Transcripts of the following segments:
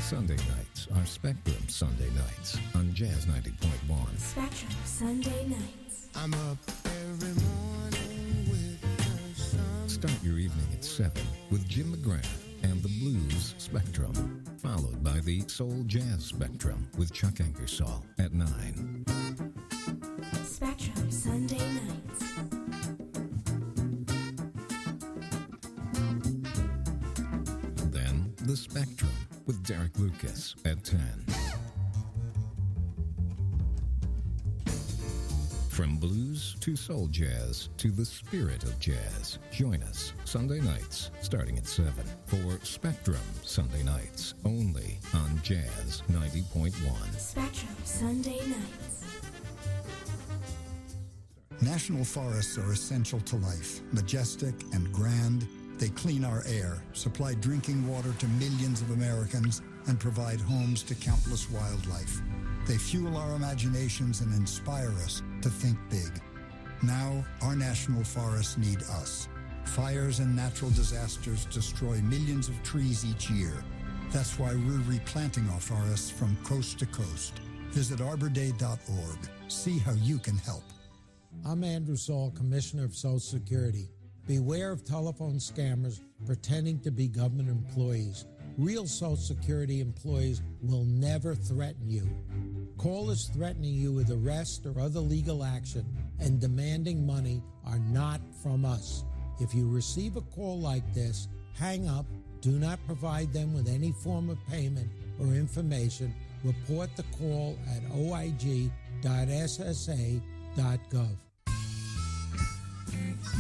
Sunday nights are Spectrum Sunday nights on Jazz 90.1. Spectrum Sunday nights. I'm up every morning with the sun. Start your evening at 7 with Jim McGrath and the Blues Spectrum, followed by the Soul Jazz Spectrum with Chuck Ankersall at 9. Spectrum Sunday nights. Then The Spectrum with Derek Lucas at 10. From blues to soul jazz to the spirit of jazz. Join us Sunday nights starting at 7 for Spectrum Sunday nights only on Jazz 90.1. Spectrum Sunday nights. National forests are essential to life, majestic and grand. They clean our air, supply drinking water to millions of Americans, and provide homes to countless wildlife. They fuel our imaginations and inspire us to think big. Now, our national forests need us. Fires and natural disasters destroy millions of trees each year. That's why we're replanting our forests from coast to coast. Visit arborday.org. See how you can help. I'm Andrew Saul, Commissioner of Social Security. Beware of telephone scammers pretending to be government employees. Real Social Security employees will never threaten you. Callers threatening you with arrest or other legal action and demanding money are not from us. If you receive a call like this, hang up, do not provide them with any form of payment or information. Report the call at oig.ssa.gov.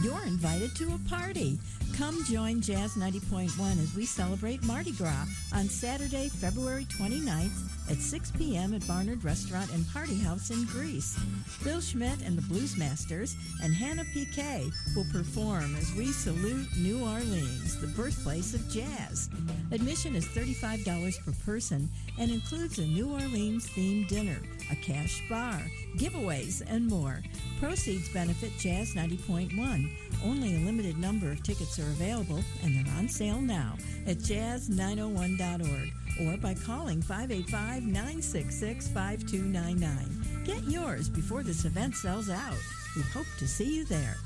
You're invited to a party. Come join Jazz 90.1 as we celebrate Mardi Gras on Saturday, February 29th at 6 p.m. at Barnard Restaurant and Party House in Greece. Bill Schmidt and the Blues Masters and Hannah Piquet will perform as we salute New Orleans, the birthplace of jazz. Admission is $35 per person and includes a New Orleans-themed dinner, a cash bar, giveaways, and more. Proceeds benefit Jazz 90.1. Only a limited number of tickets are available, and they're on sale now at jazz901.org or by calling 585-966-5299. Get yours before this event sells out. We hope to see you there.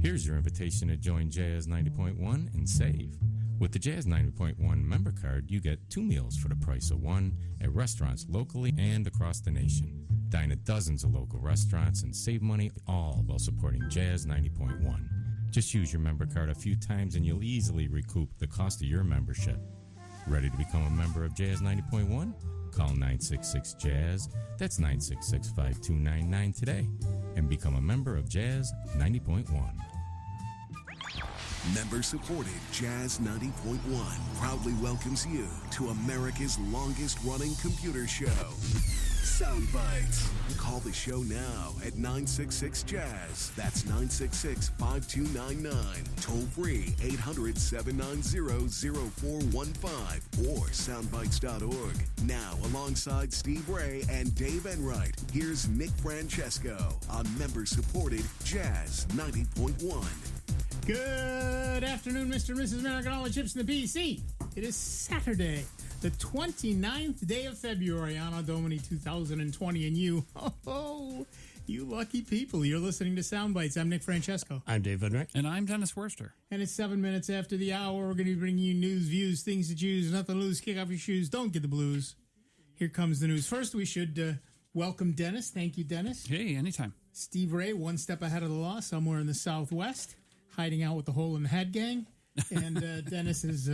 Here's your invitation to join Jazz 90.1 and save. With the Jazz 90.1 member card, you get 2 meals for the price of 1 at restaurants locally and across the nation. Dine at dozens of local restaurants and save money, all while supporting Jazz 90.1. Just use your member card a few times and you'll easily recoup the cost of your membership. Ready to become a member of Jazz 90.1? Call 966-JAZZ, that's 966-5299 today, and become a member of Jazz 90.1. Member-supported Jazz 90.1 proudly welcomes you to America's longest-running computer show, Sound Bytes. Call the show now at 966-JAZZ. That's 966-5299. Toll-free 800-790-0415 or soundbytes.org. Now, alongside Steve Ray and Dave Enright, here's Nick Francesco on member-supported Jazz 90.1. Good afternoon, Mr. and Mrs. American, all the chips in the PC. It is Saturday, the 29th day of February, Anno Domini 2020, and you lucky people, you're listening to Sound Bytes. I'm Nick Francesco. I'm Dave Enright. And I'm Dennis Worster. And it's 7 minutes after the hour. We're going to be bringing you news, views, things to choose, nothing to lose, kick off your shoes, don't get the blues. Here comes the news. First, we should welcome Dennis. Thank you, Dennis. Hey, anytime. Steve Ray, one step ahead of the law, somewhere in the Southwest, hiding out with the Hole in the Head gang. And Dennis has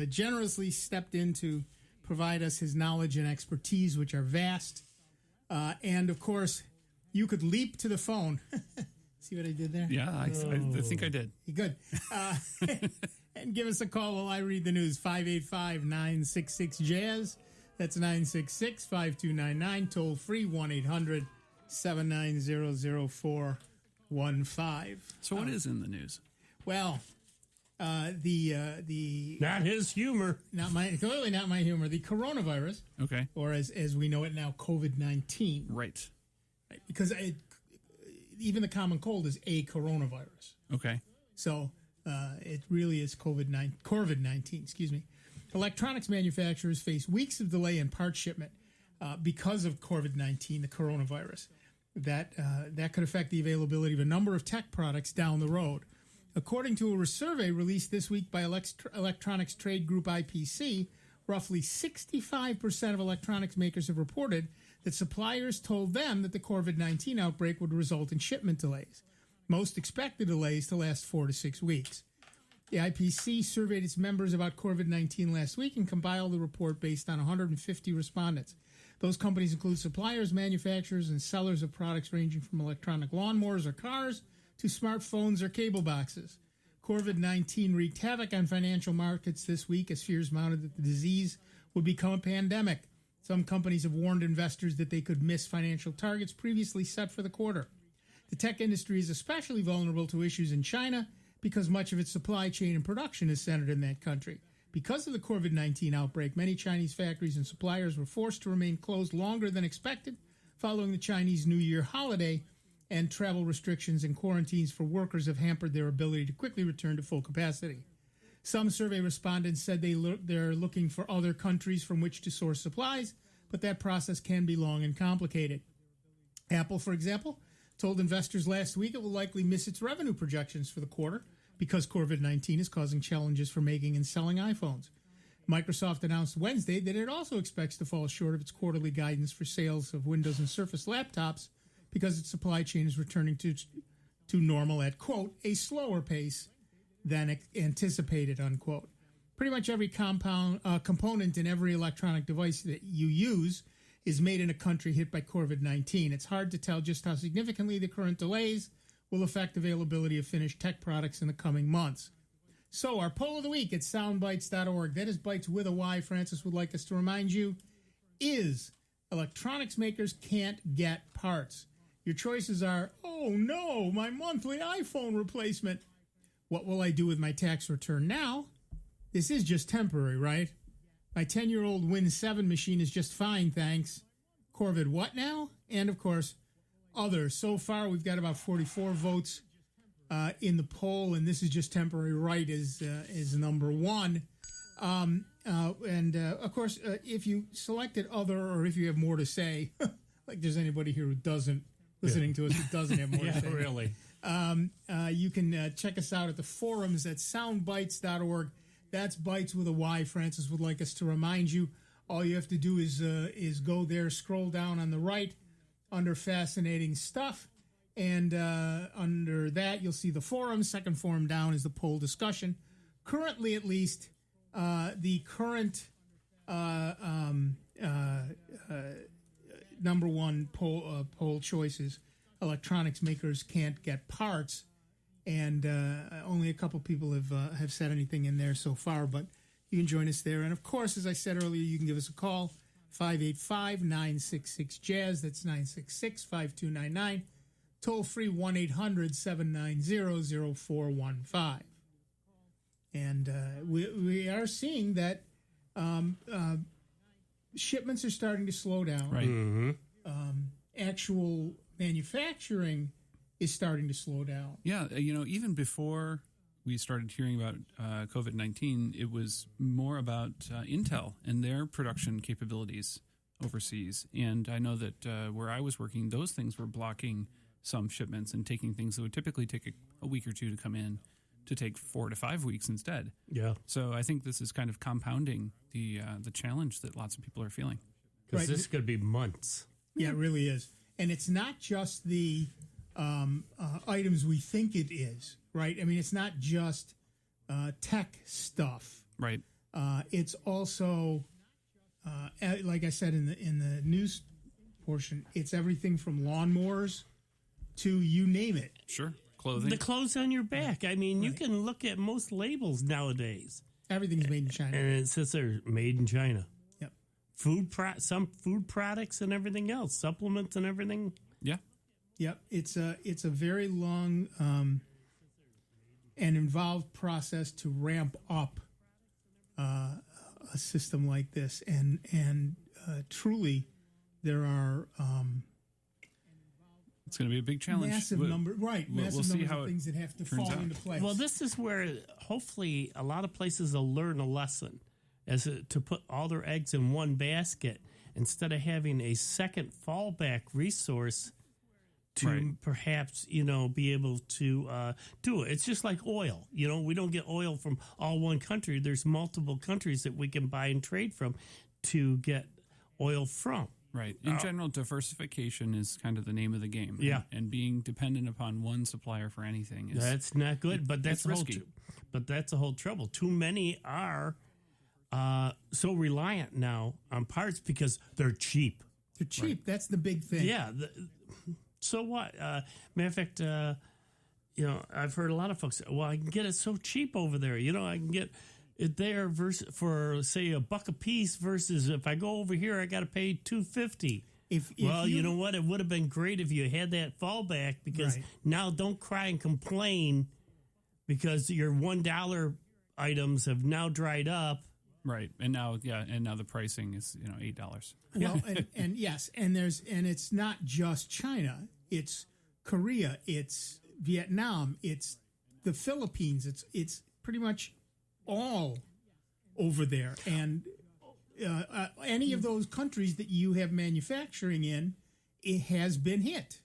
generously stepped in to provide us his knowledge and expertise, which are vast. And, of course, you could leap to the phone. See what I did there? Yeah, I think I did. Good. And give us a call while I read the news. 585-966-JAZZ. That's 966-5299. Toll free 1-800-790-0415. So what is in the news? Well, the not his humor. Clearly not my humor. The coronavirus. Okay. Or as we know it now, COVID-19. Right. Because even the common cold is a coronavirus. Okay. So It really is COVID-19. Excuse me. Electronics manufacturers face weeks of delay in part shipment because of COVID-19, the coronavirus. That could affect the availability of a number of tech products down the road. According to a survey released this week by electronics trade group IPC, roughly 65% of electronics makers have reported that suppliers told them that the COVID-19 outbreak would result in shipment delays. Most expect the delays to last 4 to 6 weeks. The IPC surveyed its members about COVID-19 last week and compiled the report based on 150 respondents. Those companies include suppliers, manufacturers, and sellers of products ranging from electronic lawnmowers or cars to smartphones or cable boxes. COVID-19 wreaked havoc on financial markets this week as fears mounted that the disease would become a pandemic. Some companies have warned investors that they could miss financial targets previously set for the quarter. The tech industry is especially vulnerable to issues in China because much of its supply chain and production is centered in that country. Because of the COVID-19 outbreak, many Chinese factories and suppliers were forced to remain closed longer than expected following the Chinese New Year holiday, and travel restrictions and quarantines for workers have hampered their ability to quickly return to full capacity. Some survey respondents said they're looking for other countries from which to source supplies, but that process can be long and complicated. Apple, for example, told investors last week it will likely miss its revenue projections for the quarter because COVID-19 is causing challenges for making and selling iPhones. Microsoft announced Wednesday that it also expects to fall short of its quarterly guidance for sales of Windows and Surface laptops because its supply chain is returning to normal at, quote, a slower pace than anticipated, unquote. Pretty much every component in every electronic device that you use is made in a country hit by COVID-19. It's hard to tell just how significantly the current delays will affect availability of finished tech products in the coming months. So our poll of the week at soundbytes.org, that is Bytes with a Y, Francis would like us to remind you, is electronics makers can't get parts. Your choices are, oh no, my monthly iPhone replacement. What will I do with my tax return now? This is just temporary, right? My 10-year-old Win 7 machine is just fine, thanks. Corvid, what now? And, of course, others. So far, we've got about 44 votes in the poll, and this is just temporary, right, is number one. Of course, if you selected other or if you have more to say, like there's anybody here who doesn't, listening to us who doesn't have more to say. Really. You can check us out at the forums at soundbytes.org. That's Bytes with a Y. Francis would like us to remind you. All you have to do is go there, scroll down on the right under Fascinating Stuff, and under that you'll see the forum. Second forum down is the poll discussion. Currently, at least, the current number one poll choices: electronics makers can't get parts, and only a couple people have said anything in there so far. But you can join us there, and of course, as I said earlier, you can give us a call 585-966-JAZZ. That's 966-5299. Toll free 1-800-790-0415. And we are seeing that shipments are starting to slow down. Right. Mm-hmm. Actual manufacturing is starting to slow down. Yeah, even before we started hearing about COVID-19, it was more about Intel and their production capabilities overseas. And I know that where I was working, those things were blocking some shipments and taking things that would typically take a week or two to come in to take 4 to 5 weeks instead. Yeah. So I think this is kind of compounding the challenge that lots of people are feeling. Because this could be months. Yeah, it really is. And it's not just the items we think it is, right? I mean, it's not just tech stuff. Right. It's also, like I said in the news portion, it's everything from lawnmowers to you name it. Sure. Clothing. The clothes on your back. I mean, you can look at most labels nowadays. Everything's made in China. And it says they're made in China. Yep. Some food products and everything else, supplements and everything. Yeah. Yep. It's a very long and involved process to ramp up a system like this, and truly there are It's going to be a big challenge. Massive number, right? Massive we'll see number how of things that have to turns fall out. into place. Well, this is where hopefully a lot of places will learn a lesson to put all their eggs in one basket instead of having a second fallback resource to perhaps, be able to do it. It's just like oil. We don't get oil from all one country. There's multiple countries that we can buy and trade from to get oil from. Right. In general, diversification is kind of the name of the game. Yeah. And being dependent upon one supplier for anything is that's not good. But that's risky. But that's the whole trouble. Too many are so reliant now on parts because they're cheap. They're cheap. Right. That's the big thing. Yeah. So what? Matter of fact, I've heard a lot of folks say, well, I can get it so cheap over there. I can get it there for say $1 a piece versus if I go over here, I got to pay $2.50. You know what? It would have been great if you had that fallback because now don't cry and complain because your $1 items have now dried up. Right. And now the pricing is, $8. Well, and yes, and it's not just China. It's Korea, it's Vietnam, it's the Philippines. It's pretty much all over there. And any of those countries that you have manufacturing in, it has been hit.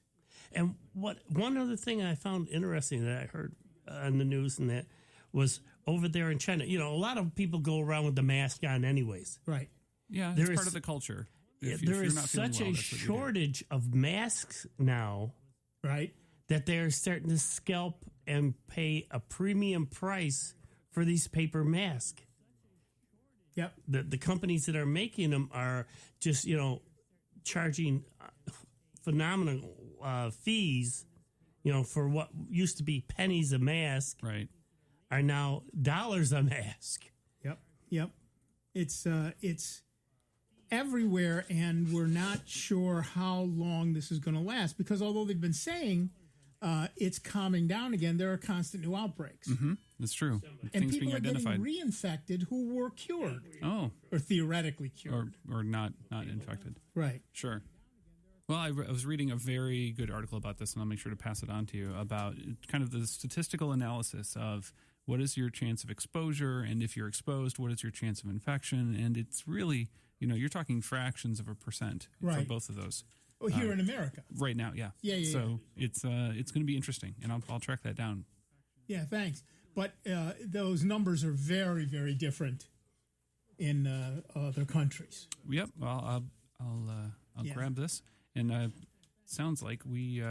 And one other thing I found interesting that I heard on the news and that was over there in China. A lot of people go around with the mask on anyways. Right. Yeah, it's part of the culture. There is such a shortage of masks now. Right. That they're starting to scalp and pay a premium price for these paper masks. Yep. The companies that are making them are just, charging phenomenal fees, for what used to be pennies a mask. Right. Are now dollars a mask. Yep. It's everywhere, and we're not sure how long this is going to last because although they've been saying it's calming down again, there are constant new outbreaks. Mm-hmm. That's true. And people are getting reinfected who were cured. Oh. Or theoretically cured. Or not infected. Right. Sure. Well, I was reading a very good article about this, and I'll make sure to pass it on to you, about kind of the statistical analysis of what is your chance of exposure, and if you're exposed, what is your chance of infection? And it's really, you're talking fractions of a percent for both of those. Oh, here in America. Right now, yeah. Yeah. So it's going to be interesting, and I'll track that down. Yeah, thanks. But those numbers are very, very different in other countries. Yep. Well, I'll grab this, and sounds like we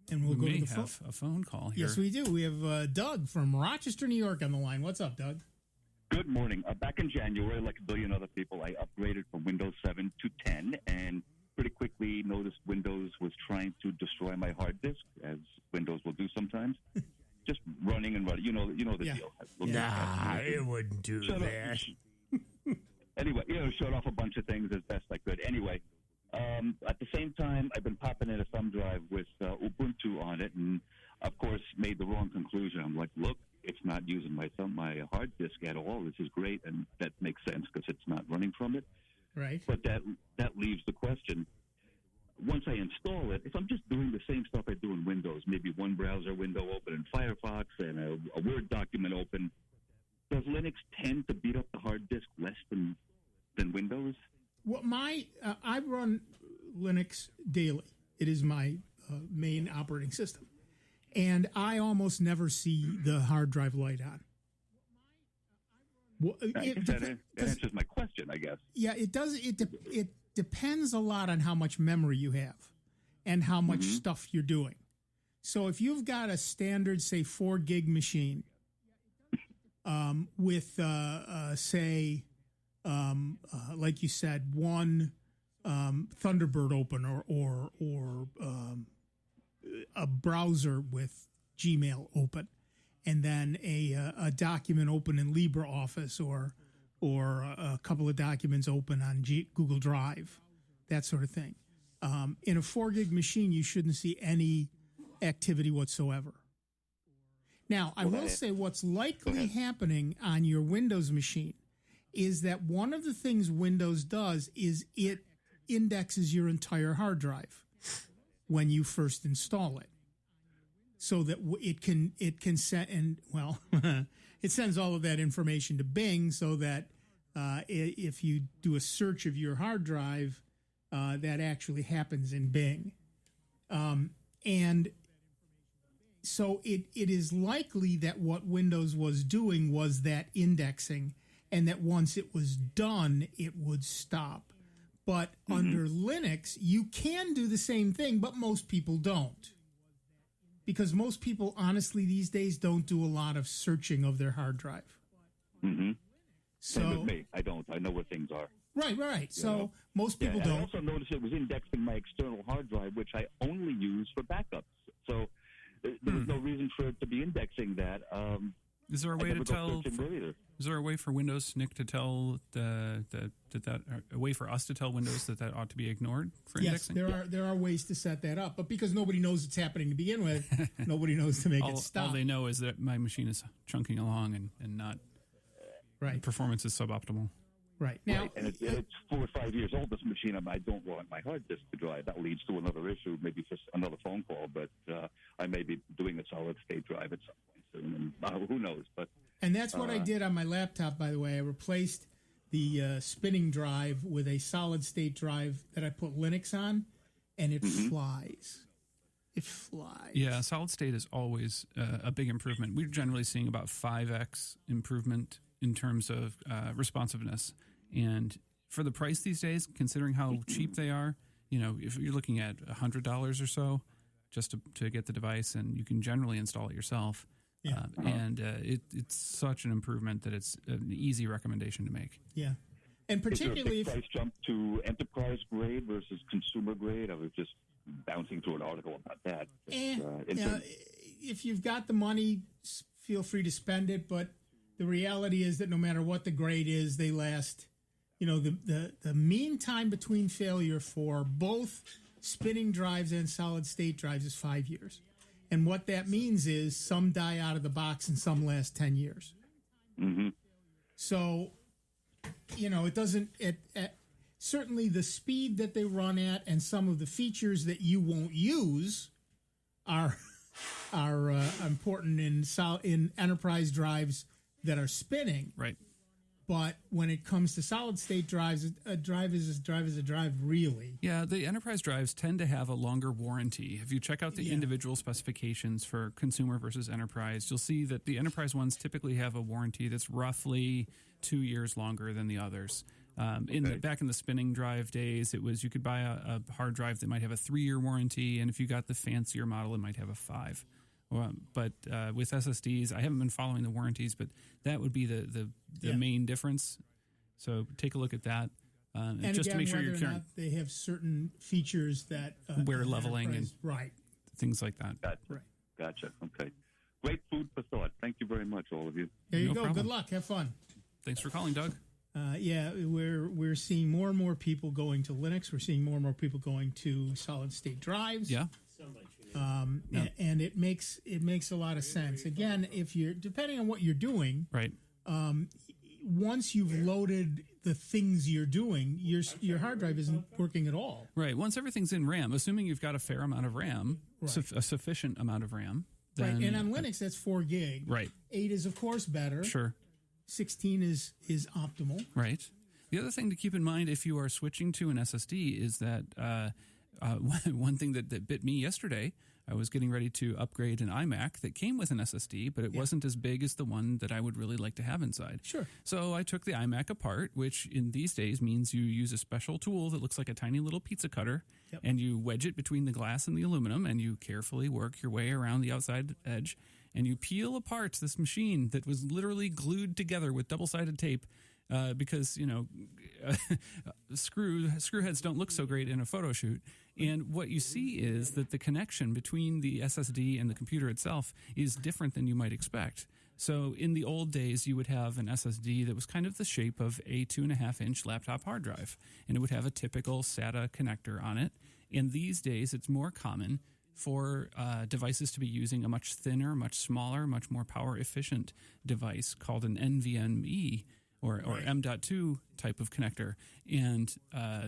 and we'll go may to the have a phone call here. Yes, we do. We have Doug from Rochester, New York on the line. What's up, Doug? Good morning. Back in January, like a billion other people, I upgraded from Windows 7 to 10 and pretty quickly noticed Windows was trying to destroy my hard disk, as Windows will do sometimes. Just running and running. You know the deal. Nah, it wouldn't do that. Anyway, showed off a bunch of things as best I could. Anyway, at the same time, I've been popping in a thumb drive with Ubuntu on it, and of course, made the wrong conclusion. I'm like, look, it's not using my hard disk at all. This is great, and that makes sense because it's not running from it. Right. But that leaves the question. Once I install it, if I'm just doing the same stuff I do in Windows, maybe one browser window open in Firefox and a Word document open, does Linux tend to beat up the hard disk less than Windows? Well, I run Linux daily. It is my main operating system. And I almost never see the hard drive light on. Well, that answers my question, I guess. Yeah, it does. It depends a lot on how much memory you have and how much stuff you're doing. So if you've got a standard, say, 4 gig machine with, say, like you said, one Thunderbird open or a browser with Gmail open, and then a document open in LibreOffice or a couple of documents open on Google Drive, that sort of thing. In a 4 gig machine, you shouldn't see any activity whatsoever. Now, I will say what's likely happening on your Windows machine is that one of the things Windows does is it indexes your entire hard drive. when you first install it, so that it can set, and well, it sends all of that information to Bing, so that if you do a search of your hard drive, that actually happens in Bing, and so it is likely that what Windows was doing was that indexing, and that once it was done, it would stop. But under Linux, you can do the same thing, but most people don't. Because most people, honestly, these days don't do a lot of searching of their hard drive. Mm-hmm. So, same with me. I don't. I know where things are. Right. So most people don't. don't. I also noticed it was indexing my external hard drive, which I only use for backups. So there's no reason for it to be indexing that. Is there a way to tell? Is there a way for Windows, Nick, to tell a way for us to tell Windows that ought to be ignored for indexing? Yes, there are ways to set that up, but because nobody knows it's happening to begin with, nobody knows to make it stop. All they know is that my machine is chunking along and not performance is suboptimal. Right now, and it's 4 or 5 years old. This machine, I don't want my hard disk to drive. That leads to another issue, maybe for another phone call. But I may be doing a solid state drive at some point soon, and who knows? And that's what I did on my laptop, by the way. I replaced the spinning drive with a solid state drive that I put Linux on, and it flies. It flies. Yeah, solid state is always a big improvement. We're generally seeing about 5x improvement in terms of responsiveness. And for the price these days, considering how cheap they are, if you're looking at $100 or so just to get the device, and you can generally install it yourself. Yeah. And it's such an improvement that it's an easy recommendation to make. Yeah. And particularly is there a big price jump to enterprise grade versus consumer grade? I was just bouncing through an article about that. If you've got the money, feel free to spend it. But the reality is that no matter what the grade is, they last. The mean time between failure for both spinning drives and solid state drives is 5 years. And what that means is some die out of the box and some last 10 years. Mm-hmm. So, it doesn't. Certainly, the speed that they run at and some of the features that you won't use are important in enterprise drives that are spinning. Right. But when it comes to solid state drives, a drive is a drive, really. Yeah, the enterprise drives tend to have a longer warranty. If you check out the individual specifications for consumer versus enterprise, you'll see that the enterprise ones typically have a warranty that's roughly 2 years longer than the others. Back in the spinning drive days, it was you could buy a hard drive that might have a 3-year warranty, and if you got the fancier model, it might have a 5. But with SSDs, I haven't been following the warranties, but that would be the main difference. So take a look at that, and just again, to make sure you're whether or not they have certain features that wear leveling and things like that. Gotcha. Okay. Great food for thought. Thank you very much, all of you. There you go. Problem. Good luck. Have fun. Thanks for calling, Doug. We're seeing more and more people going to Linux. We're seeing more and more people going to solid state drives. Yeah. And it makes a lot of sense. Again, if you're depending on what you're doing, right? Once you've loaded the things you're doing, your hard drive isn't working at all. Right. Once everything's in RAM, assuming you've got a fair amount of RAM, a sufficient amount of RAM. Then, right. And on Linux, that's 4 gig. Right. 8 is of course better. Sure. 16 is optimal. Right. The other thing to keep in mind if you are switching to an SSD is that one thing that bit me yesterday, I was getting ready to upgrade an iMac that came with an SSD, but it wasn't as big as the one that I would really like to have inside. Sure. So I took the iMac apart, which in these days means you use a special tool that looks like a tiny little pizza cutter, and you wedge it between the glass and the aluminum, and you carefully work your way around the outside edge, and you peel apart this machine that was literally glued together with double-sided tape. Because screw heads don't look so great in a photo shoot, and what you see is that the connection between the SSD and the computer itself is different than you might expect. So in the old days, you would have an SSD that was kind of the shape of a 2.5-inch laptop hard drive, and it would have a typical SATA connector on it. And these days, it's more common for devices to be using a much thinner, much smaller, much more power efficient device called an NVMe. or M.2 type of connector, and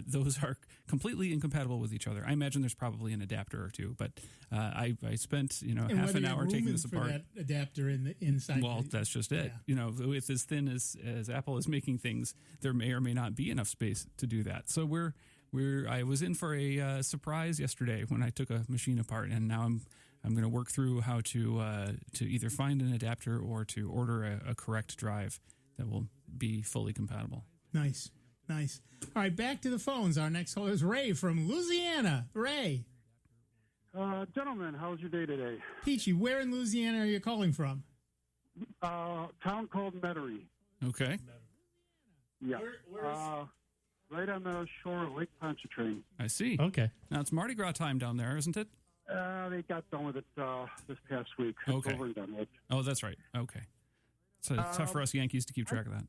those are completely incompatible with each other. I imagine there's probably an adapter or two, but I spent half an hour taking this apart. That adapter in the inside. Well, that's just it. Yeah. It's as thin as Apple is making things. There may or may not be enough space to do that. So I was in for a surprise yesterday when I took a machine apart, and now I'm going to work through how to either find an adapter or to order a correct drive that will be fully compatible. Nice. All right, back to the phones. Our next caller is Ray from Louisiana. Ray. Gentlemen, how's your day today? Peachy, where in Louisiana are you calling from? Town called Metairie. Okay. Yeah. Right on the shore of Lake Pontchartrain. I see. Okay. Now, it's Mardi Gras time down there, isn't it? They got done with it this past week. It's Okay. over and done with. Oh, that's right. Okay. So it's tough for us Yankees to keep track of that.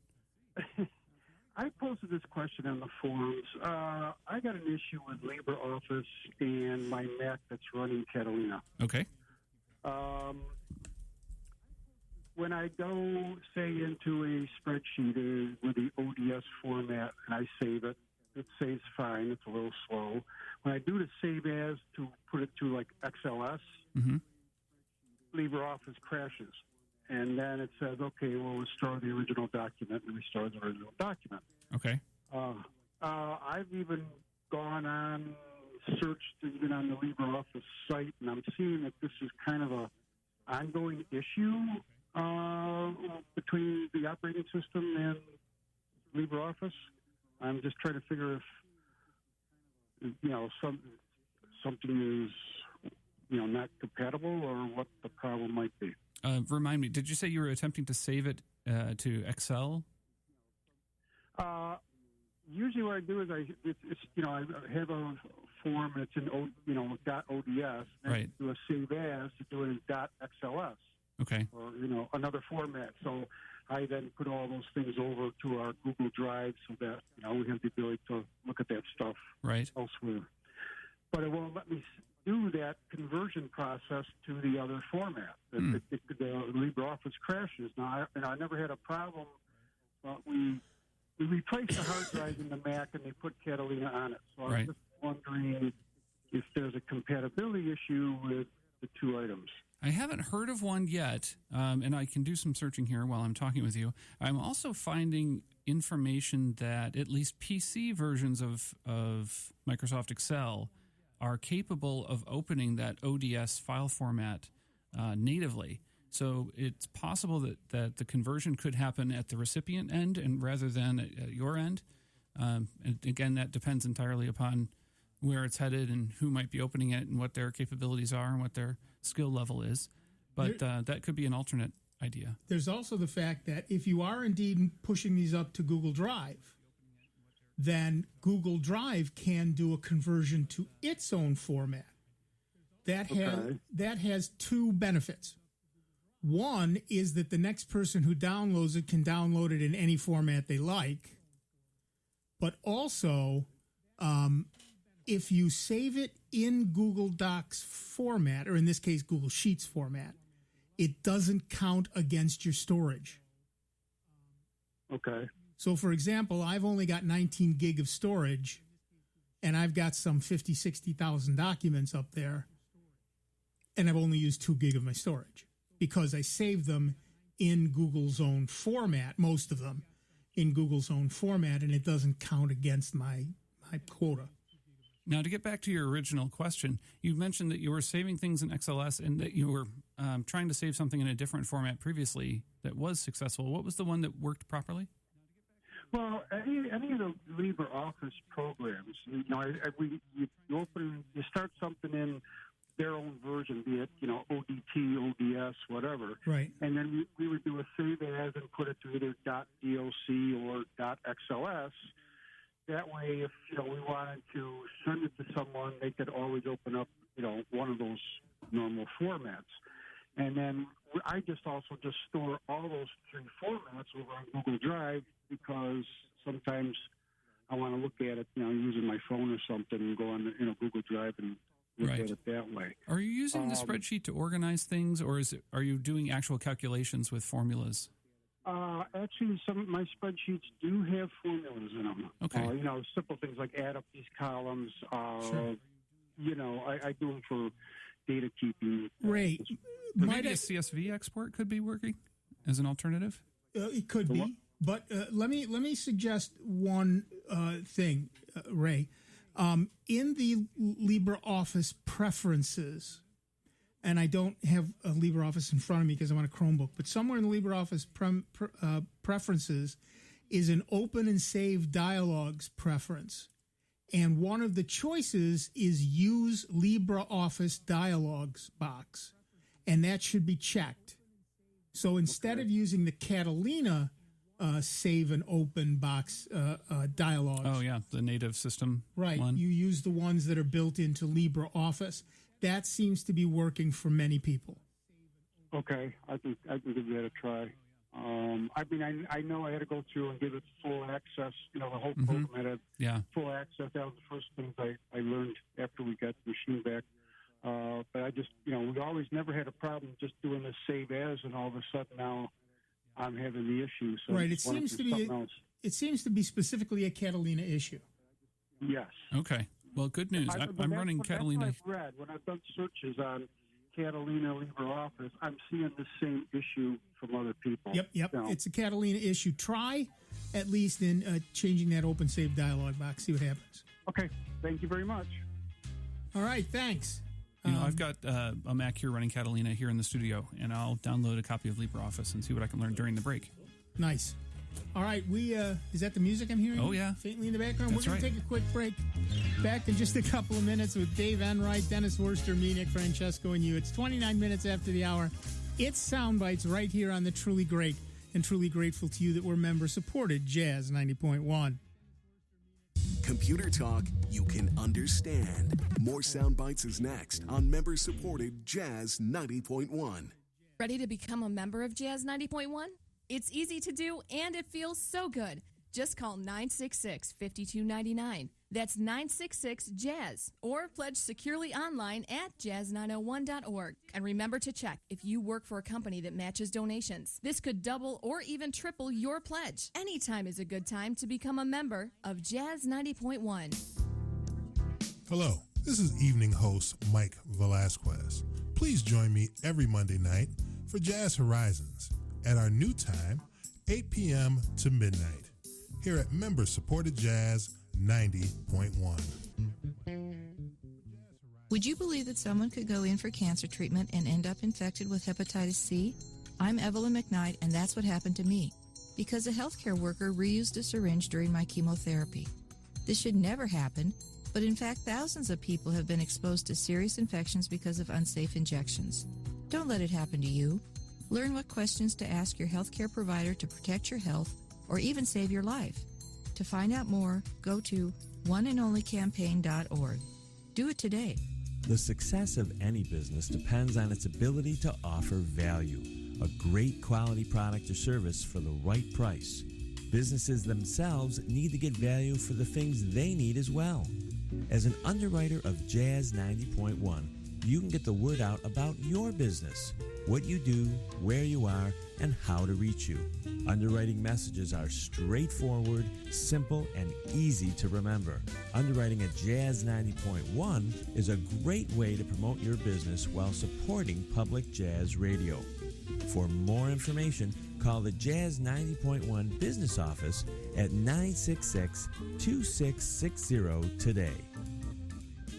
I posted this question on the forums. I got an issue with LibreOffice and my Mac that's running Catalina. Okay. When I go, say, into a spreadsheet with the ODS format and I save it, it saves fine. It's a little slow. When I do the save as to put it to like XLS, LibreOffice crashes. And then it says, okay, we'll restore the original document, and restore the original document. Okay. I've even gone on, searched even on the LibreOffice site, and I'm seeing that this is kind of a ongoing issue between the operating system and LibreOffice. I'm just trying to figure if something is not compatible or what the problem might be. Remind me, did you say you were attempting to save it to Excel? Usually what I do is I have a form and it's in .ods, and right. I do a save as to do it in .xls. Okay. Or another format. So I then put all those things over to our Google Drive so that we have the ability to look at that stuff right. elsewhere. But it won't let me do that conversion process to the other format. The LibreOffice crashes. Now, I never had a problem. We replaced the hard drive in the Mac, and they put Catalina on it. So I'm just wondering if there's a compatibility issue with the two items. I haven't heard of one yet, and I can do some searching here while I'm talking with you. I'm also finding information that at least PC versions of Microsoft Excel are capable of opening that ODS file format natively. So it's possible that the conversion could happen at the recipient end and rather than at your end. And again, that depends entirely upon where it's headed and who might be opening it and what their capabilities are and what their skill level is. But that could be an alternate idea. There's also the fact that if you are indeed pushing these up to Google Drive, then Google Drive can do a conversion to its own format. That has two benefits. One is that the next person who downloads it can download it in any format they like. But also, if you save it in Google Docs format, or in this case, Google Sheets format, it doesn't count against your storage. Okay. So, for example, I've only got 19 gig of storage, and I've got some 50, 60,000 documents up there, and I've only used 2 gig of my storage because I saved them in Google's own format, most of them in Google's own format, and it doesn't count against my quota. Now, to get back to your original question, you mentioned that you were saving things in XLS and that you were trying to save something in a different format previously that was successful. What was the one that worked properly? Well, any of the LibreOffice programs, you start something in their own version, be it, ODT, ODS, whatever. Right. And then we would do a save as and put it to either .doc or .xls. That way, if we wanted to send it to someone, they could always open up, one of those normal formats. And then I just store all those 3 formats over on Google Drive because sometimes I want to look at it, using my phone or something and go on Google Drive and look at it that way. Are you using the spreadsheet to organize things, or are you doing actual calculations with formulas? Actually, some of my spreadsheets do have formulas in them. Okay. Simple things like add up these columns. Sure. I do them for data keeping. Ray, Maybe a CSV export could be working as an alternative. It could be, but let me suggest one thing, Ray. In the LibreOffice preferences, and I don't have a LibreOffice in front of me because I'm on a Chromebook, but somewhere in the LibreOffice preferences is an open and save dialogues preference. And one of the choices is use LibreOffice dialogues box, and that should be checked. So instead of using the Catalina save and open box dialogues. Oh, yeah, the native system one. You use the ones that are built into LibreOffice. That seems to be working for many people. Okay, I can give that a try. I know I had to go through and give it full access. The whole program had full access. That was the first thing I learned after we got the machine back. But I just, we always never had a problem just doing the save as, and all of a sudden now I'm having the issue. So right, it seems to be specifically a Catalina issue. Yes. Okay. Well, good news. I'm running Catalina. That's what I've read. When I've done searches on Catalina LibreOffice, I'm seeing the same issue from other people. Yep. It's a Catalina issue. Try at least in changing that open save dialog box. See what happens. Okay. Thank you very much. All right. Thanks. I've got a Mac here running Catalina here in the studio, and I'll download a copy of LibreOffice and see what I can learn during the break. Nice. All right, is that the music I'm hearing? Oh, yeah. Faintly in the background? That's We're going to take a quick break. Back in just a couple of minutes with Dave Enright, Dennis Worcester, me, Nick Francesco, and you. It's 29 minutes after the hour. It's Soundbites right here on the Truly Great, and truly grateful to you that we're member-supported Jazz 90.1. Computer talk you can understand. More Soundbites is next on member-supported Jazz 90.1. Ready to become a member of Jazz 90.1? It's easy to do, and it feels so good. Just call 966-5299. That's 966-JAZZ. Or pledge securely online at jazz901.org. And remember to check if you work for a company that matches donations. This could double or even triple your pledge. Anytime is a good time to become a member of Jazz 90.1. Hello, this is evening host Mike Velasquez. Please join me every Monday night for Jazz Horizons at our new time, 8 p.m. to midnight, here at member-supported Jazz 90.1. Would you believe that someone could go in for cancer treatment and end up infected with hepatitis C? I'm Evelyn McKnight, and that's what happened to me, because a healthcare worker reused a syringe during my chemotherapy. This should never happen, but in fact, thousands of people have been exposed to serious infections because of unsafe injections. Don't let it happen to you. Learn what questions to ask your healthcare provider to protect your health or even save your life. To find out more, go to oneandonlycampaign.org. Do it today. The success of any business depends on its ability to offer value, a great quality product or service for the right price. Businesses themselves need to get value for the things they need as well. As an underwriter of Jazz 90.1, you can get the word out about your business, what you do, where you are, and how to reach you. Underwriting messages are straightforward, simple, and easy to remember. Underwriting at Jazz 90.1 is a great way to promote your business while supporting public jazz radio. For more information, call the Jazz 90.1 business office at 966-2660 today.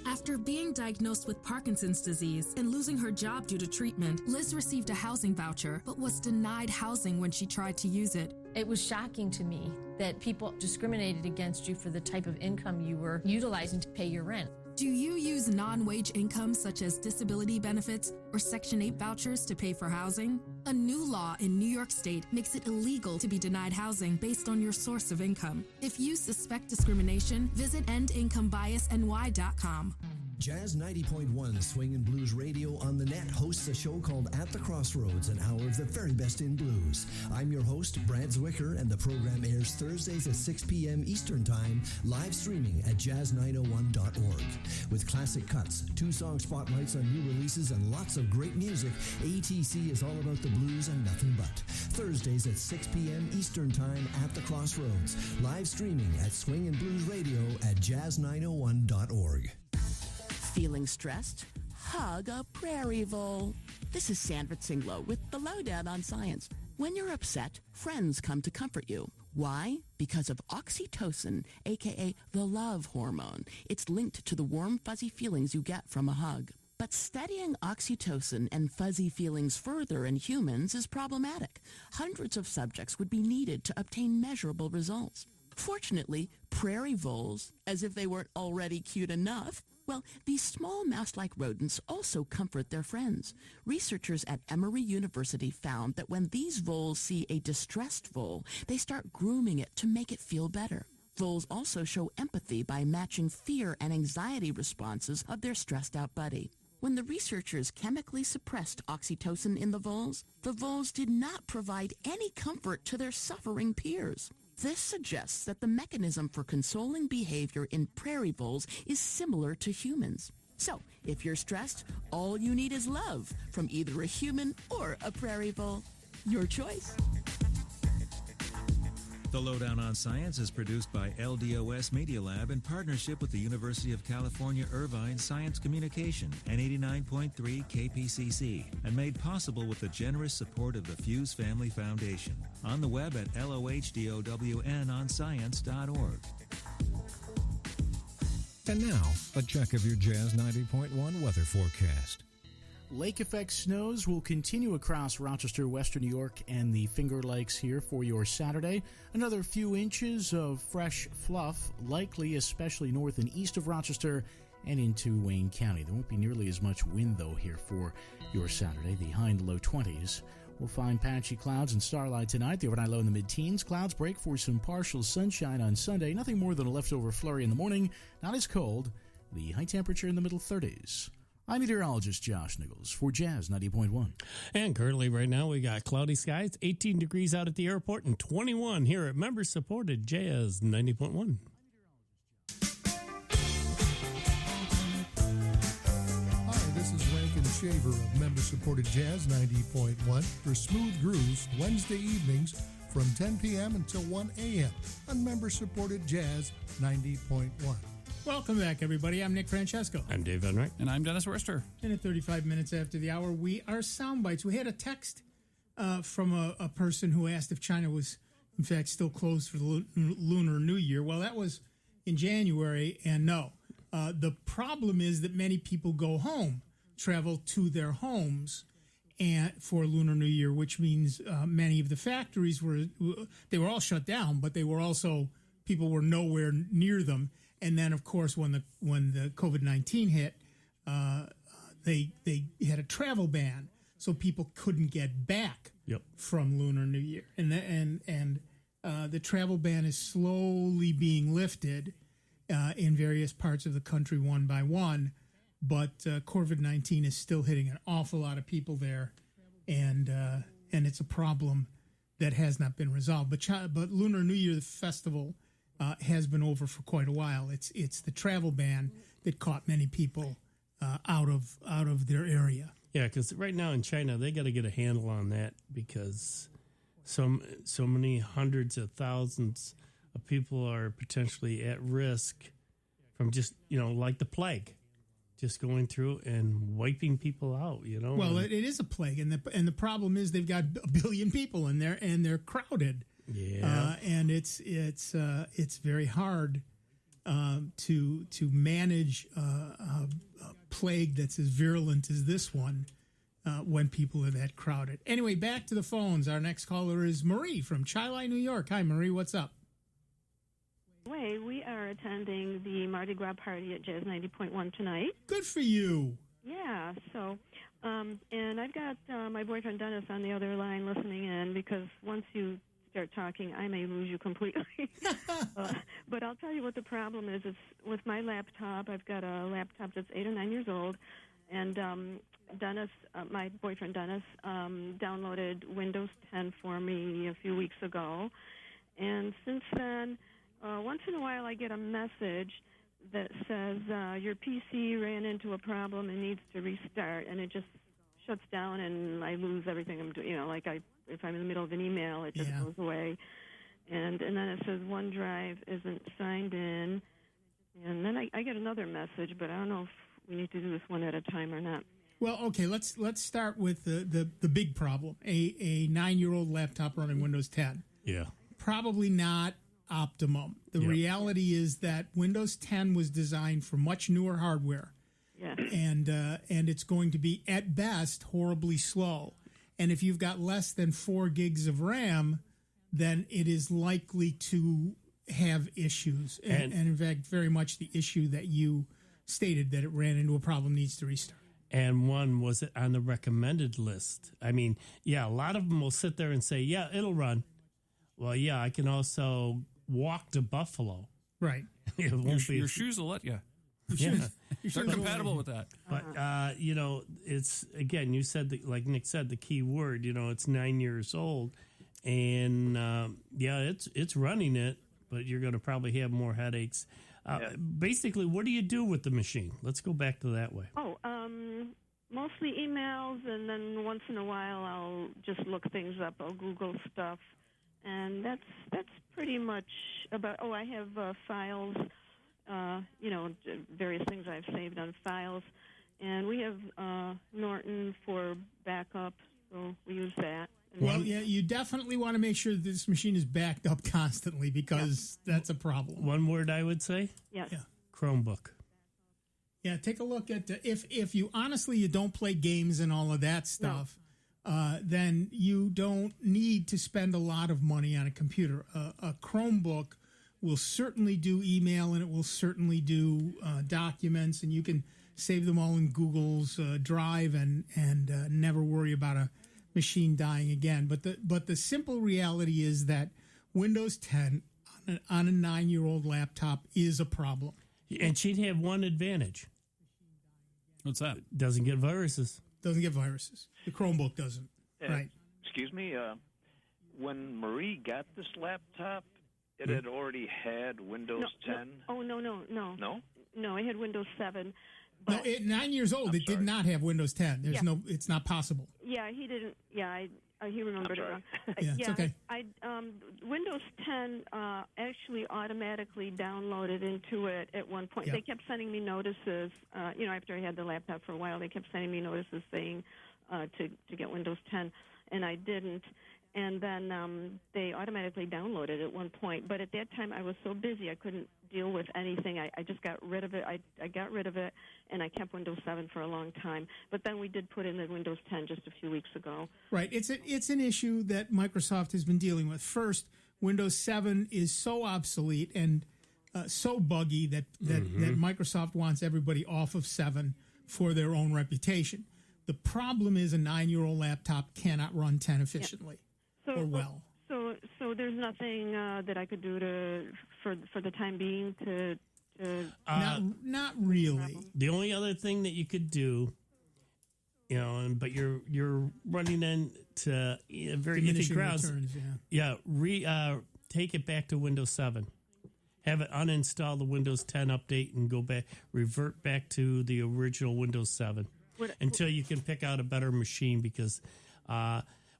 After being diagnosed with Parkinson's disease and losing her job due to treatment, Liz received a housing voucher, but was denied housing when she tried to use it. It was shocking to me that people discriminated against you for the type of income you were utilizing to pay your rent. Do you use non-wage income such as disability benefits or Section 8 vouchers to pay for housing? A new law in New York State makes it illegal to be denied housing based on your source of income. If you suspect discrimination, visit endincomebiasny.com. Jazz 90.1 Swing and Blues Radio on the net hosts a show called At the Crossroads, an hour of the very best in blues. I'm your host, Brad Zwicker, and the program airs Thursdays at 6 p.m. Eastern Time, live streaming at jazz901.org. With classic cuts, 2-song spotlights on new releases, and lots of great music, ATC is all about the blues and nothing but. Thursdays at 6 p.m. Eastern Time at the Crossroads. Live streaming at Swing and Blues Radio at jazz901.org. Feeling stressed? Hug a prairie vole. This is Sandra Singlow with the Lowdown on Science. When you're upset, friends come to comfort you. Why? Because of oxytocin, aka the love hormone. It's linked to the warm, fuzzy feelings you get from a hug. But studying oxytocin and fuzzy feelings further in humans is problematic. Hundreds of subjects would be needed to obtain measurable results. Fortunately, prairie voles, as if they weren't already cute enough, well, these small mouse-like rodents also comfort their friends. Researchers at Emory University found that when these voles see a distressed vole, they start grooming it to make it feel better. Voles also show empathy by matching fear and anxiety responses of their stressed-out buddy. When the researchers chemically suppressed oxytocin in the voles did not provide any comfort to their suffering peers. This suggests that the mechanism for consoling behavior in prairie voles is similar to humans. So, if you're stressed, all you need is love from either a human or a prairie vole. Your choice. The Lowdown on Science is produced by LDOS Media Lab in partnership with the University of California Irvine Science Communication and 89.3 KPCC, and made possible with the generous support of the Fuse Family Foundation. On the web at LOHDOWNonscience.org. And now, a check of your Jazz 90.1 weather forecast. Lake effect snows will continue across Rochester, Western New York, and the Finger Lakes here for your Saturday. Another few inches of fresh fluff, likely especially north and east of Rochester and into Wayne County. There won't be nearly as much wind, though, here for your Saturday. The high and low 20s. We'll find patchy clouds and starlight tonight. The overnight low in the mid-teens. Clouds break for some partial sunshine on Sunday. Nothing more than a leftover flurry in the morning. Not as cold. The high temperature in the middle 30s. I'm meteorologist Josh Nichols for Jazz 90.1. And currently right now we got cloudy skies, 18 degrees out at the airport and 21 here at member-supported Jazz 90.1. Hi, this is Rankin Shaver of member-supported Jazz 90.1 for Smooth Grooves Wednesday evenings from 10 p.m. until 1 a.m. on member-supported Jazz 90.1. Welcome back, everybody. I'm Nick Francesco. I'm Dave Enright. And I'm Dennis Worster. And at 35 minutes after the hour, we are Sound Bytes. We had a text from a person who asked if China was, in fact, still closed for the Lunar New Year. Well, that was in January, and no. The problem is that many people go home, travel to their homes and for Lunar New Year, which means many of the factories were all shut down, but they were also, people were nowhere near them. And then, of course, when the COVID-19 hit, they had a travel ban, so people couldn't get back from Lunar New Year. And the travel ban is slowly being lifted in various parts of the country one by one, but COVID-19 is still hitting an awful lot of people there, and it's a problem that has not been resolved. But Lunar New Year, the festival, has been over for quite a while. It's the travel ban that caught many people out of their area. Yeah, because right now in China, they got to get a handle on that because so many hundreds of thousands of people are potentially at risk from just, like the plague, just going through and wiping people out, Well, it is a plague, and the problem is they've got a billion people in there, and they're crowded. Yeah, and it's very hard to manage a plague that's as virulent as this one when people are that crowded. Anyway, back to the phones. Our next caller is Marie from Chi-Li, New York. Hi, Marie. What's up? We are attending the Mardi Gras party at Jazz 90.1 tonight. Good for you. Yeah. So, and I've got my boyfriend Dennis on the other line listening in because once you start talking, I may lose you completely. But I'll tell you what the problem is. It's with my laptop. I've got a laptop that's 8 or 9 years old, and Dennis, my boyfriend Dennis, downloaded Windows 10 for me a few weeks ago. And since then, once in a while I get a message that says your PC ran into a problem and needs to restart, and it just shuts down and I lose everything I'm doing. Like if I'm in the middle of an email, it just goes away. And then it says OneDrive isn't signed in. And then I get another message, but I don't know if we need to do this one at a time or not. Well, okay, let's start with the big problem. A 9-year-old laptop running Windows 10. Yeah. Probably not optimum. The reality is that Windows 10 was designed for much newer hardware. Yeah. And it's going to be, at best, horribly slow. And if you've got less than 4 gigs of RAM, then it is likely to have issues. And in fact, very much the issue that you stated, that it ran into a problem, needs to restart. And one was on the recommended list. I mean, a lot of them will sit there and say, yeah, it'll run. Well, yeah, I can also walk to Buffalo. Right. It won't your shoes will let you. Yeah. They're compatible with that. But, it's, again, you said, like Nick said, the key word, it's 9 years old. And, it's running it, but you're going to probably have more headaches. Basically, what do you do with the machine? Let's go back to that way. Mostly emails, and then once in a while I'll just look things up. I'll Google stuff, and that's pretty much about. I have files, various things I've saved on files, and we have Norton for backup, so we use that. Well, you definitely want to make sure that this machine is backed up constantly, because that's a problem. One word I would say? Yes. Yeah. Chromebook. Yeah, take a look at if you honestly you don't play games and all of that stuff, then you don't need to spend a lot of money on a computer. A Chromebook will certainly do email, and it will certainly do documents, and you can save them all in Google's Drive and never worry about a machine dying again. But the simple reality is that Windows 10 on a 9-year-old laptop is a problem. And she'd have one advantage. What's that? Doesn't get viruses. Doesn't get viruses. The Chromebook doesn't. Right. Excuse me. When Marie got this laptop, it had already had Windows 10. No. No, I had Windows 7. No, at 9 years old, it did not have Windows 10. There's it's not possible. Yeah, he didn't. Yeah, he remembered it wrong. It's okay. Windows 10 actually automatically downloaded into it at one point. Yeah. They kept sending me notices. After I had the laptop for a while, they kept sending me notices saying to get Windows 10, and I didn't. And then they automatically downloaded at one point. But at that time, I was so busy, I couldn't deal with anything. I just got rid of it. I got rid of it, and I kept Windows 7 for a long time. But then we did put in the Windows 10 just a few weeks ago. Right. It's an issue that Microsoft has been dealing with. First, Windows 7 is so obsolete and so buggy that Microsoft wants everybody off of 7 for their own reputation. The problem is a 9-year-old laptop cannot run 10 efficiently. Or well. So there's nothing that I could do for the time being to not really. The only other thing that you could do, but you're running into very iffy grounds. Returns, take it back to Windows 7. Have it uninstall the Windows 10 update and go back, revert back to the original Windows 7 until you can pick out a better machine, because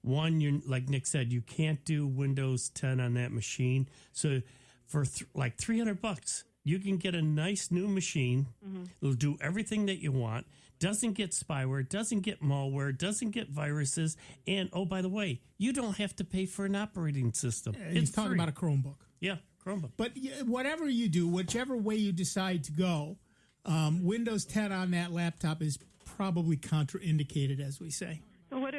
one, you're, like Nick said, you can't do Windows 10 on that machine. So for like $300, you can get a nice new machine. Mm-hmm. It'll do everything that you want. Doesn't get spyware, doesn't get malware, doesn't get viruses. And, oh, by the way, you don't have to pay for an operating system. He's talking about a Chromebook. Yeah, Chromebook. But whatever you do, whichever way you decide to go, Windows 10 on that laptop is probably contraindicated, as we say. So what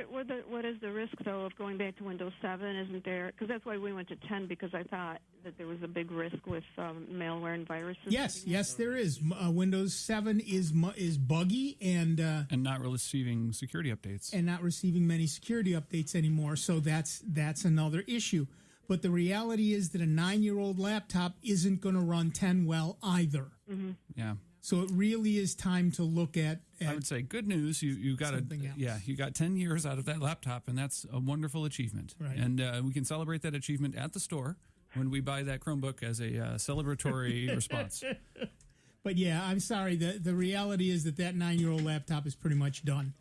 is the risk, though, of going back to Windows 7? Isn't there? Because that's why we went to 10, because I thought that there was a big risk with malware and viruses. Yes, there is. Windows 7 is buggy and not receiving security updates. And not receiving many security updates anymore, so that's another issue. But the reality is that a 9-year-old laptop isn't going to run 10 well either. Mm-hmm. Yeah. So it really is time to look at I would say good news. You got you got 10 years out of that laptop, and that's a wonderful achievement. Right. And we can celebrate that achievement at the store when we buy that Chromebook as a celebratory response. But yeah, I'm sorry. The reality is that 9-year-old laptop is pretty much done.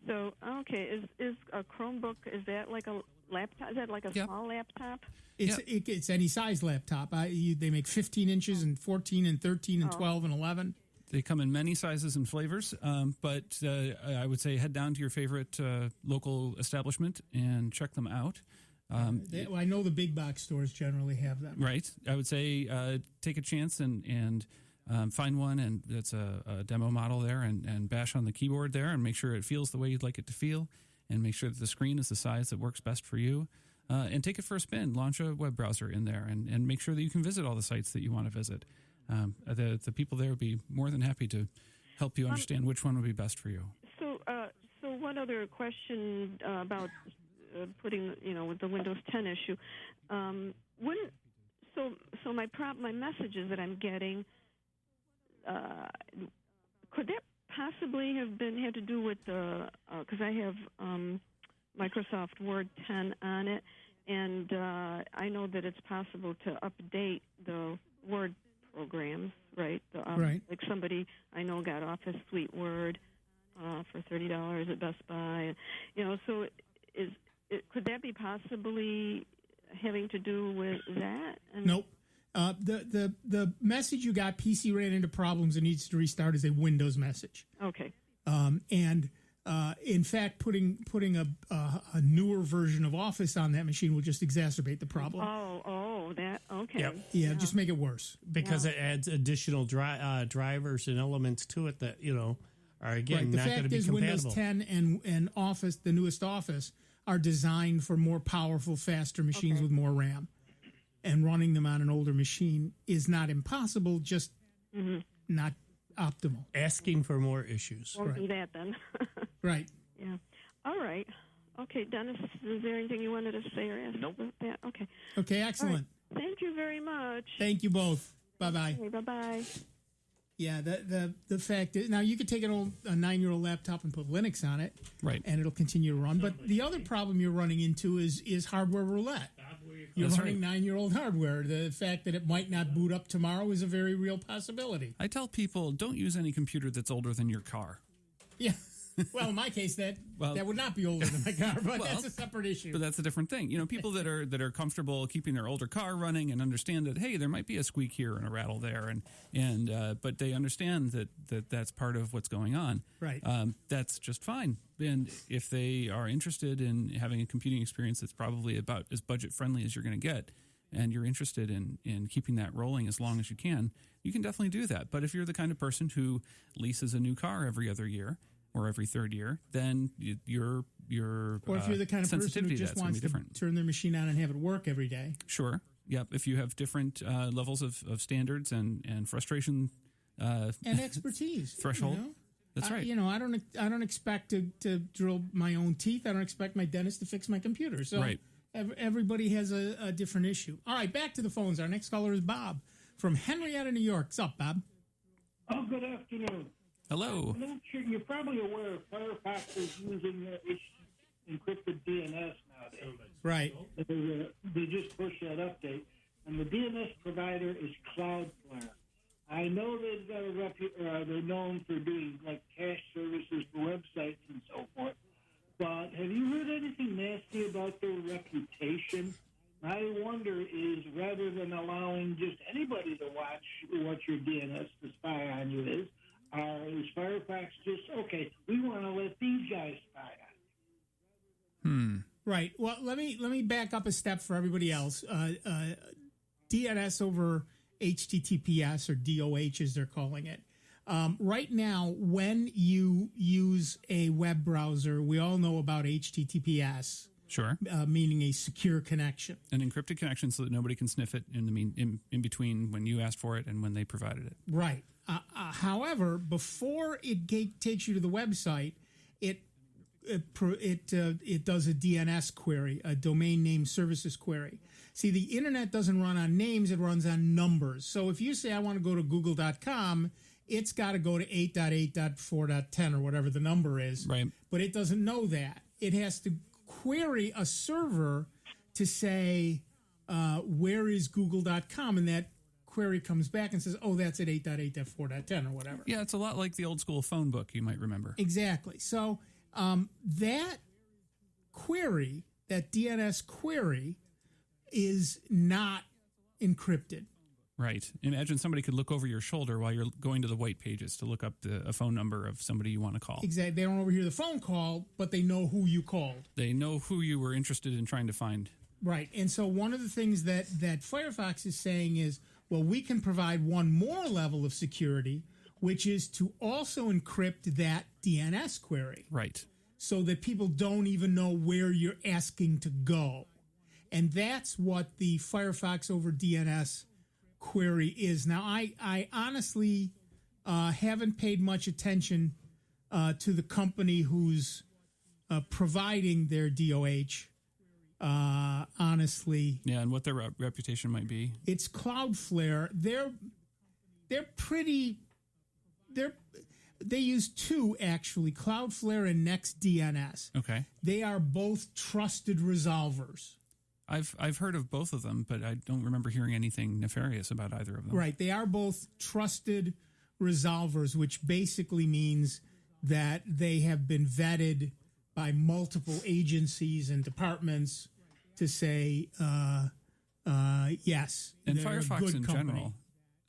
So, okay, is a Chromebook, is that like a laptop? Is that like a small laptop? It's any size laptop. They make 15 inches and 14 and 13 and 12 and 11. They come in many sizes and flavors, but I would say head down to your favorite local establishment and check them out. I know the big box stores generally have them. Right. I would say take a chance and find one, and that's a demo model there, and bash on the keyboard there and make sure it feels the way you'd like it to feel, and make sure that the screen is the size that works best for you. And take it for a spin. Launch a web browser in there and make sure that you can visit all the sites that you want to visit. The people there would be more than happy to help you understand which one would be best for you. So one other question about putting, with the Windows 10 issue. My messages that I'm getting, could that possibly have had to do with the, because I have Microsoft Word 10 on it, and I know that it's possible to update the Word programs, right? Right. Like somebody I know got Office Suite Word for $30 at Best Buy. So could that be possibly having to do with that? Nope. The message you got, PC ran into problems and needs to restart, is a Windows message. Okay. In fact, putting a newer version of Office on that machine will just exacerbate the problem. Oh, that, okay. Yep. Yeah, just make it worse. Because it adds additional drivers and elements to it that, are, again, not going to be compatible. Windows 10 and Office, the newest Office, are designed for more powerful, faster machines with more RAM. And running them on an older machine is not impossible, just not optimal. Asking for more issues. Won't do that then. Right. Yeah. All right. Okay, Dennis, is there anything you wanted to say or ask about that? Okay. Okay, excellent. Right. Thank you very much. Thank you both. Bye-bye. Okay, bye-bye. Yeah, the fact is, now you could take a 9-year-old laptop and put Linux on it, right, and it'll continue to run. But the other problem you're running into is hardware roulette. You're running 9-year-old hardware. The fact that it might not boot up tomorrow is a very real possibility. I tell people, don't use any computer that's older than your car. Yeah. Well, in my case, that would not be older than my car, but that's a separate issue. But that's a different thing. People that are comfortable keeping their older car running and understand that, hey, there might be a squeak here and a rattle there, but they understand that's part of what's going on. Right. That's just fine. And if they are interested in having a computing experience that's probably about as budget friendly as you're going to get, and you're interested in keeping that rolling as long as you can definitely do that. But if you're the kind of person who leases a new car every other year, or every third year, then your or if you're the kind of person who just wants to turn their machine on and have it work every day. Sure. Yep. If you have different levels of standards and frustration and expertise threshold. That's right. I don't expect to drill my own teeth. I don't expect my dentist to fix my computer. So right. Everybody has a different issue. All right, back to the phones. Our next caller is Bob from Henrietta, New York. What's up, Bob? Oh, good afternoon. Hello. You're probably aware Firefox is using encrypted DNS nowadays. Right. They just pushed that update, and the DNS provider is Cloudflare. I know they've got they're known for doing like cache services for websites and so forth. But have you heard anything nasty about their reputation? My wonder is, rather than allowing just anybody to watch what your DNS to spy on you is Firefox just, okay, we want to let these guys spy on you? Right. Well, let me back up a step for everybody else. DNS over HTTPS, or DOH as they're calling it. Right now, when you use a web browser, we all know about HTTPS. Sure. Meaning a secure connection. An encrypted connection so that nobody can sniff it in between when you asked for it and when they provided it. Right. However, before it takes you to the website, it does a DNS query, a domain name services query. See, the internet doesn't run on names, it runs on numbers. So if you say, I want to go to google.com, it's got to go to 8.8.4.10 or whatever the number is. Right. But it doesn't know that. It has to query a server to say, where is google.com? And that query comes back and says, oh, that's at 8.8.4.10 or whatever. Yeah, it's a lot like the old school phone book, you might remember. Exactly. So That query, that DNS query, is not encrypted. Right. Imagine somebody could look over your shoulder while you're going to the white pages to look up a phone number of somebody you want to call. Exactly. They don't overhear the phone call, but they know who you called. They know who you were interested in trying to find. Right. And so one of the things that Firefox is saying is, well, we can provide one more level of security, which is to also encrypt that DNS query. Right. So that people don't even know where you're asking to go. And that's what the Firefox over DNS query is. Now, I honestly haven't paid much attention to the company who's providing their DOH. Honestly, yeah, and what their reputation might be. It's Cloudflare. They're pretty. They use two actually, Cloudflare and NextDNS. Okay, they are both trusted resolvers. I've heard of both of them, but I don't remember hearing anything nefarious about either of them. Right. They are both trusted resolvers, which basically means that they have been vetted by multiple agencies and departments to say, yes. And Firefox in general,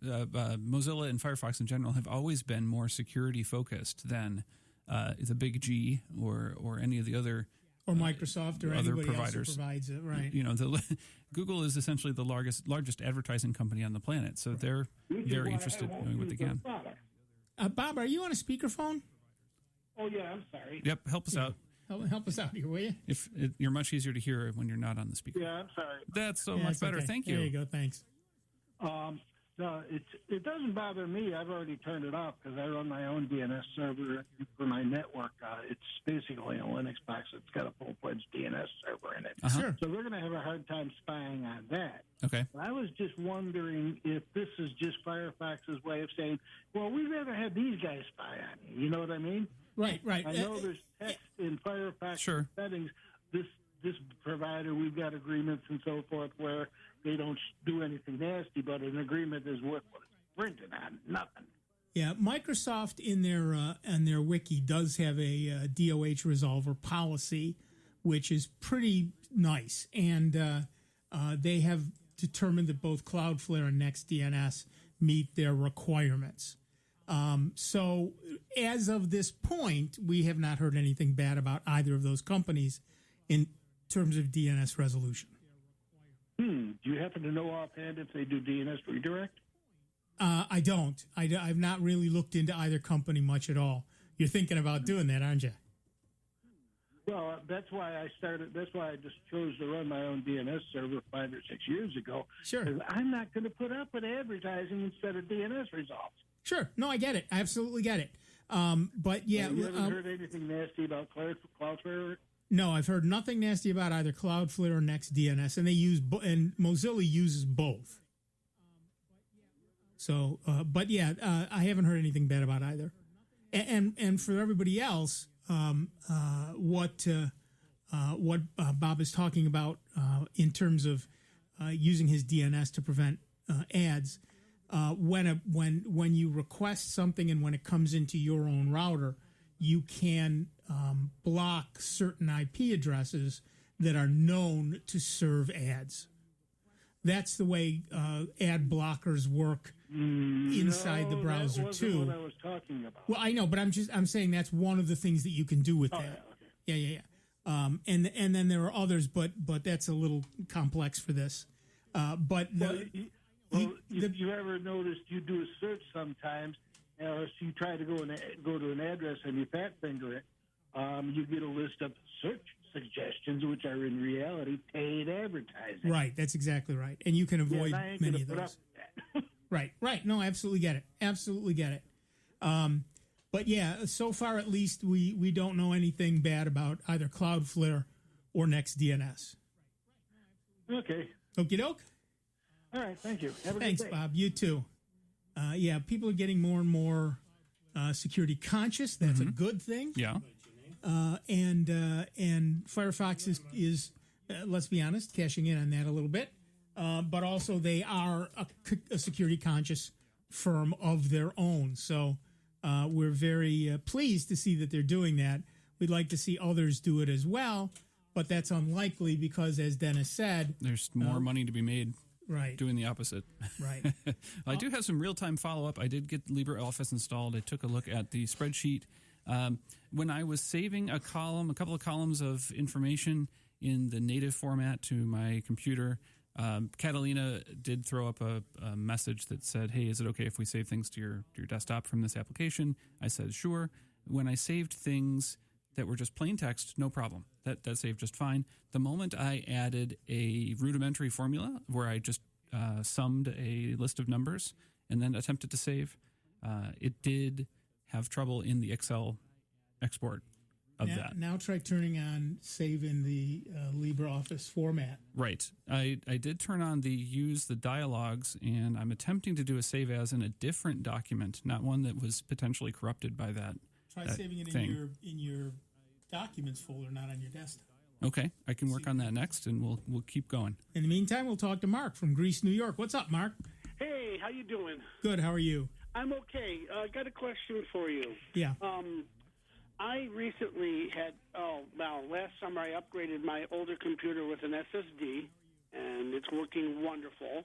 Mozilla and Firefox in general have always been more security focused than the big G or any of the other or Microsoft or other anybody providers. Else who provides it, right? You know, Google is essentially the largest advertising company on the planet, so they're very interested in doing what they can. Bob, are you on a speakerphone? Oh yeah, I'm sorry. Yep, help us out. Help us out here, will you? You're much easier to hear when you're not on the speaker. Yeah, I'm sorry. That's so much better. Okay. Thank you. There you go. Thanks. No, it doesn't bother me. I've already turned it off because I run my own DNS server for my network. It's basically a Linux box. It's got a full-fledged DNS server in it. Sure. So we're going to have a hard time spying on that. Okay. But I was just wondering if this is just Firefox's way of saying, well, we'd rather have these guys spy on you. You know what I mean? Right. I know there's text in Firefox settings. This provider, we've got agreements and so forth where they don't do anything nasty, but an agreement is worth what it's printed on, nothing. Yeah, Microsoft in their wiki does have a DOH resolver policy, which is pretty nice, and they have determined that both Cloudflare and NextDNS meet their requirements. So as of this point, we have not heard anything bad about either of those companies in terms of DNS resolution. Do you happen to know offhand if they do DNS redirect? I don't. I've not really looked into either company much at all. You're thinking about doing that, aren't you? Well, that's why I started. That's why I just chose to run my own DNS server 5 or 6 years ago. Sure. 'Cause I'm not going to put up with advertising instead of DNS results. Sure. No, I get it. I absolutely get it. But yeah, you haven't heard anything nasty about Cloudflare? No, I've heard nothing nasty about either Cloudflare or NextDNS, and they use and Mozilla uses both. So, but yeah, I haven't heard anything bad about either. And for everybody else, what Bob is talking about in terms of using his DNS to prevent ads, when you request something and when it comes into your own router, you can block certain IP addresses that are known to serve ads. That's the way ad blockers work inside the browser that too. What I was talking about. Well, I know, but I'm saying that's one of the things that you can do with that. Yeah. And then there are others, but that's a little complex for this. If you ever noticed, you do a search sometimes, or if you try to go to an address and you fat finger it, you get a list of search suggestions, which are in reality paid advertising. Right, that's exactly right, and you can avoid many of those. Right. No, I absolutely get it. But yeah, so far at least we don't know anything bad about either Cloudflare or NextDNS. Okay. Okie doke. All right, thank you. Have a Thanks, good day. Bob. You too. Yeah, people are getting more and more security conscious. That's a good thing. Yeah. And Firefox is let's be honest, cashing in on that a little bit. But also they are a security conscious firm of their own. So we're very pleased to see that they're doing that. We'd like to see others do it as well, but that's unlikely because, as Dennis said, there's more money to be made. Right. Doing the opposite. Right. I do have some real-time follow-up. I did get LibreOffice installed. I took a look at the spreadsheet. When I was saving a couple of columns of information in the native format to my computer, Catalina did throw up a message that said, hey, is it okay if we save things to your desktop from this application? I said, sure. When I saved things that were just plain text, no problem. That saved just fine. The moment I added a rudimentary formula where I just summed a list of numbers and then attempted to save, it did have trouble in the Excel export of that. Now try turning on save in the LibreOffice format. Right. I did turn on the use the dialogues, and I'm attempting to do a save as in a different document, not one that was potentially corrupted by that. Try saving it in your documents folder, not on your desktop. Okay, I can work on that next, and we'll keep going. In the meantime, we'll talk to Mark from Greece, New York. What's up, Mark? Hey, how you doing? Good. How are you? I'm okay. Got a question for you. Yeah. I recently last summer I upgraded my older computer with an SSD, and it's working wonderful.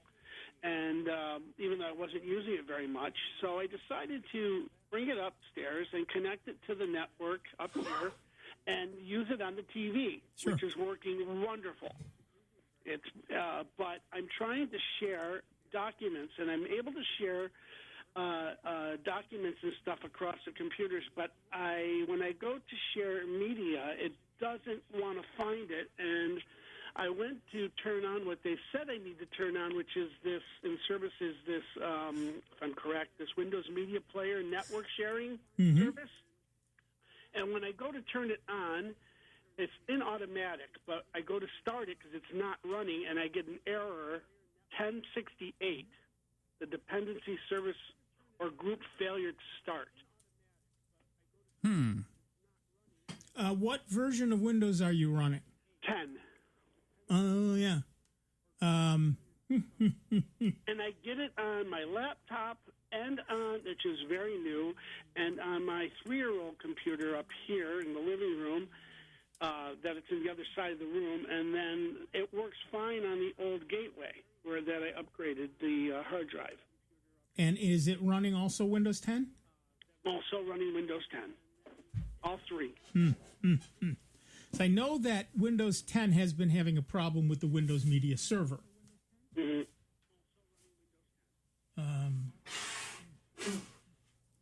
And even though I wasn't using it very much, so I decided to bring it upstairs and connect it to the network up here and use it on the TV, which is working wonderful. It's but I'm trying to share documents, and I'm able to share documents and stuff across the computers, but when I go to share media, it doesn't want to find it, and I went to turn on what they said I need to turn on, which is this, in services, this, if I'm correct, this Windows Media Player network sharing service. And when I go to turn it on, it's in automatic, but I go to start it because it's not running, and I get an error, 1068, the dependency service or group failure to start. What version of Windows are you running? 10. Oh, yeah. And I get it on my laptop and on, which is very new, and on my 3-year-old computer up here in the living room, that it's in the other side of the room, and then it works fine on the old gateway where that I upgraded the hard drive. And is it running also Windows 10? Also running Windows 10. All three. So I know that Windows 10 has been having a problem with the Windows Media Server.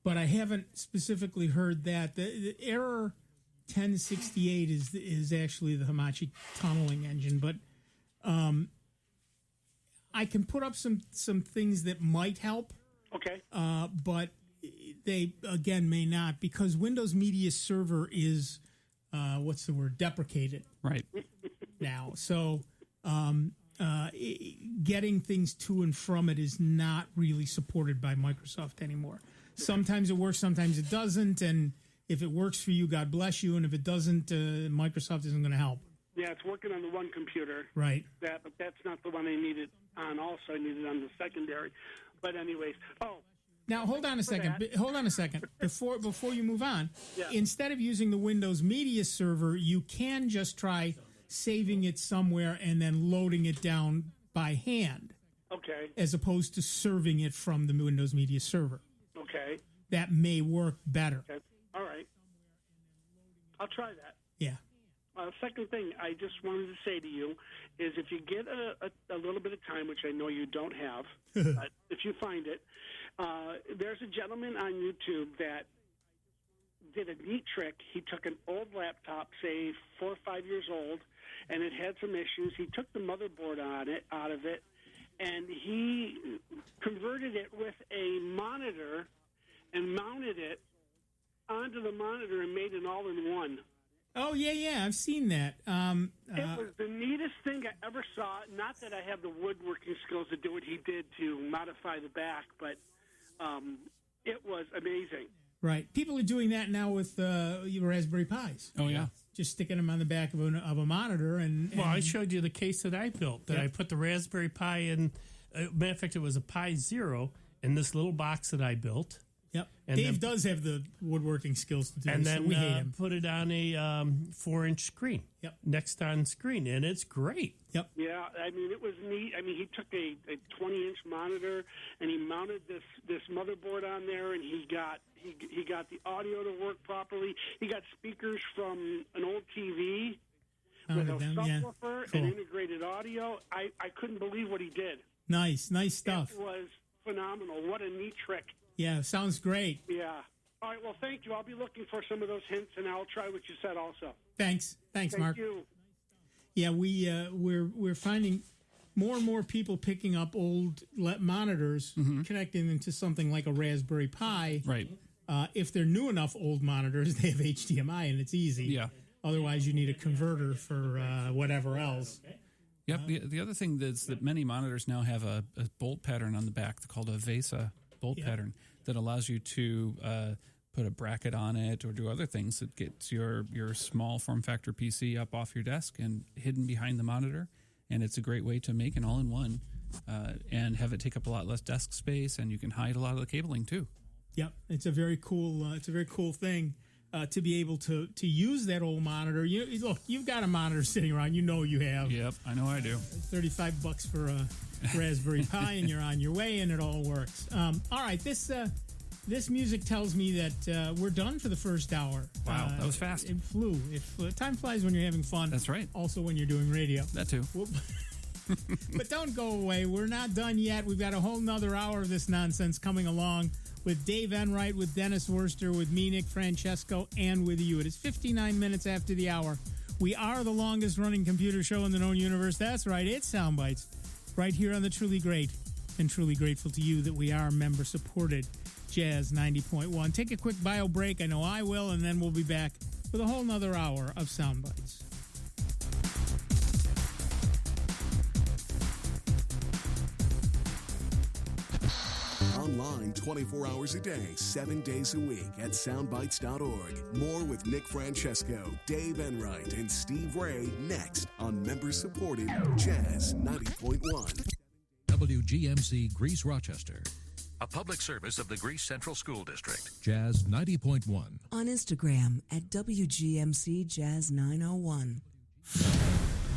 But I haven't specifically heard that. The error 1068 is actually the Hamachi tunneling engine, but I can put up some things that might help. Okay. But they, again, may not, because Windows Media Server is, deprecated. Right. Now. So getting things to and from it is not really supported by Microsoft anymore. Sometimes it works, sometimes it doesn't, and if it works for you, God bless you, and if it doesn't, Microsoft isn't going to help. Yeah, it's working on the one computer. Right. But that's not the one I needed on also. I needed on the secondary. But anyways, now hold on a second. Hold on a second. Before you move on, yeah. Instead of using the Windows Media Server, you can just try saving it somewhere and then loading it down by hand. Okay. As opposed to serving it from the Windows Media Server. Okay. That may work better. Okay. All right. I'll try that. Yeah. Second thing I just wanted to say to you is if you get a little bit of time, which I know you don't have, but if you find it, there's a gentleman on YouTube that did a neat trick. He took an old laptop, say 4 or 5 years old, and it had some issues. He took the motherboard out of it, and he converted it with a monitor and mounted it onto the monitor and made an all-in-one. Oh, yeah, I've seen that. It was the neatest thing I ever saw. Not that I have the woodworking skills to do what he did to modify the back, but it was amazing. Right. People are doing that now with Raspberry Pis. Oh, yeah. Just sticking them on the back of a monitor. And well, I showed you the case that I built, that I put the Raspberry Pi in. Matter of fact, it was a Pi Zero in this little box that I built. Yep. And Dave then, does have the woodworking skills to do and this, then so we hate him. put it on a 4-inch screen. Yep. Next on screen, and it's great. Yep. Yeah, I mean, it was neat. I mean, he took a 20-inch monitor and he mounted this motherboard on there, and he got the audio to work properly. He got speakers from an old TV with a subwoofer and integrated audio. I couldn't believe what he did. Nice stuff. It was phenomenal. What a neat trick. Yeah, sounds great. Yeah. All right, well, thank you. I'll be looking for some of those hints, and I'll try what you said also. Thanks, Mark. Thank you. Yeah, we're finding more and more people picking up old monitors, connecting them to something like a Raspberry Pi. Right. If they're new enough old monitors, they have HDMI, and it's easy. Yeah. Otherwise, you need a converter for whatever else. Yep. The other thing is that many monitors now have a bolt pattern on the back called a VESA bolt pattern that allows you to put a bracket on it or do other things that gets your small form factor PC up off your desk and hidden behind the monitor. And it's a great way to make an all-in-one and have it take up a lot less desk space, and you can hide a lot of the cabling too. Yep, it's a very cool thing. To be able to use that old monitor. Look, you've got a monitor sitting around. You know you have. Yep, I know I do. $35 for a Raspberry Pi, and you're on your way, and it all works. All right, this music tells me that we're done for the first hour. Wow, that was fast. It flew. Time flies when you're having fun. That's right. Also when you're doing radio. That too. But don't go away. We're not done yet. We've got a whole nother hour of this nonsense coming along. With Dave Enright, with Dennis Worster, with me, Nick Francesco, and with you. It is 59 minutes after the hour. We are the longest-running computer show in the known universe. That's right, it's Soundbites, right here on the Truly Great, and truly grateful to you that we are member-supported Jazz 90.1. Take a quick bio break. I know I will, and then we'll be back with a whole nother hour of Soundbites. Online 24 hours a day, 7 days a week at soundbites.org. More with Nick Francesco, Dave Enright, and Steve Ray next on member-supported Jazz 90.1. WGMC Gras Rochester. A public service of the Gras Central School District. Jazz 90.1. On Instagram at WGMC Jazz 901.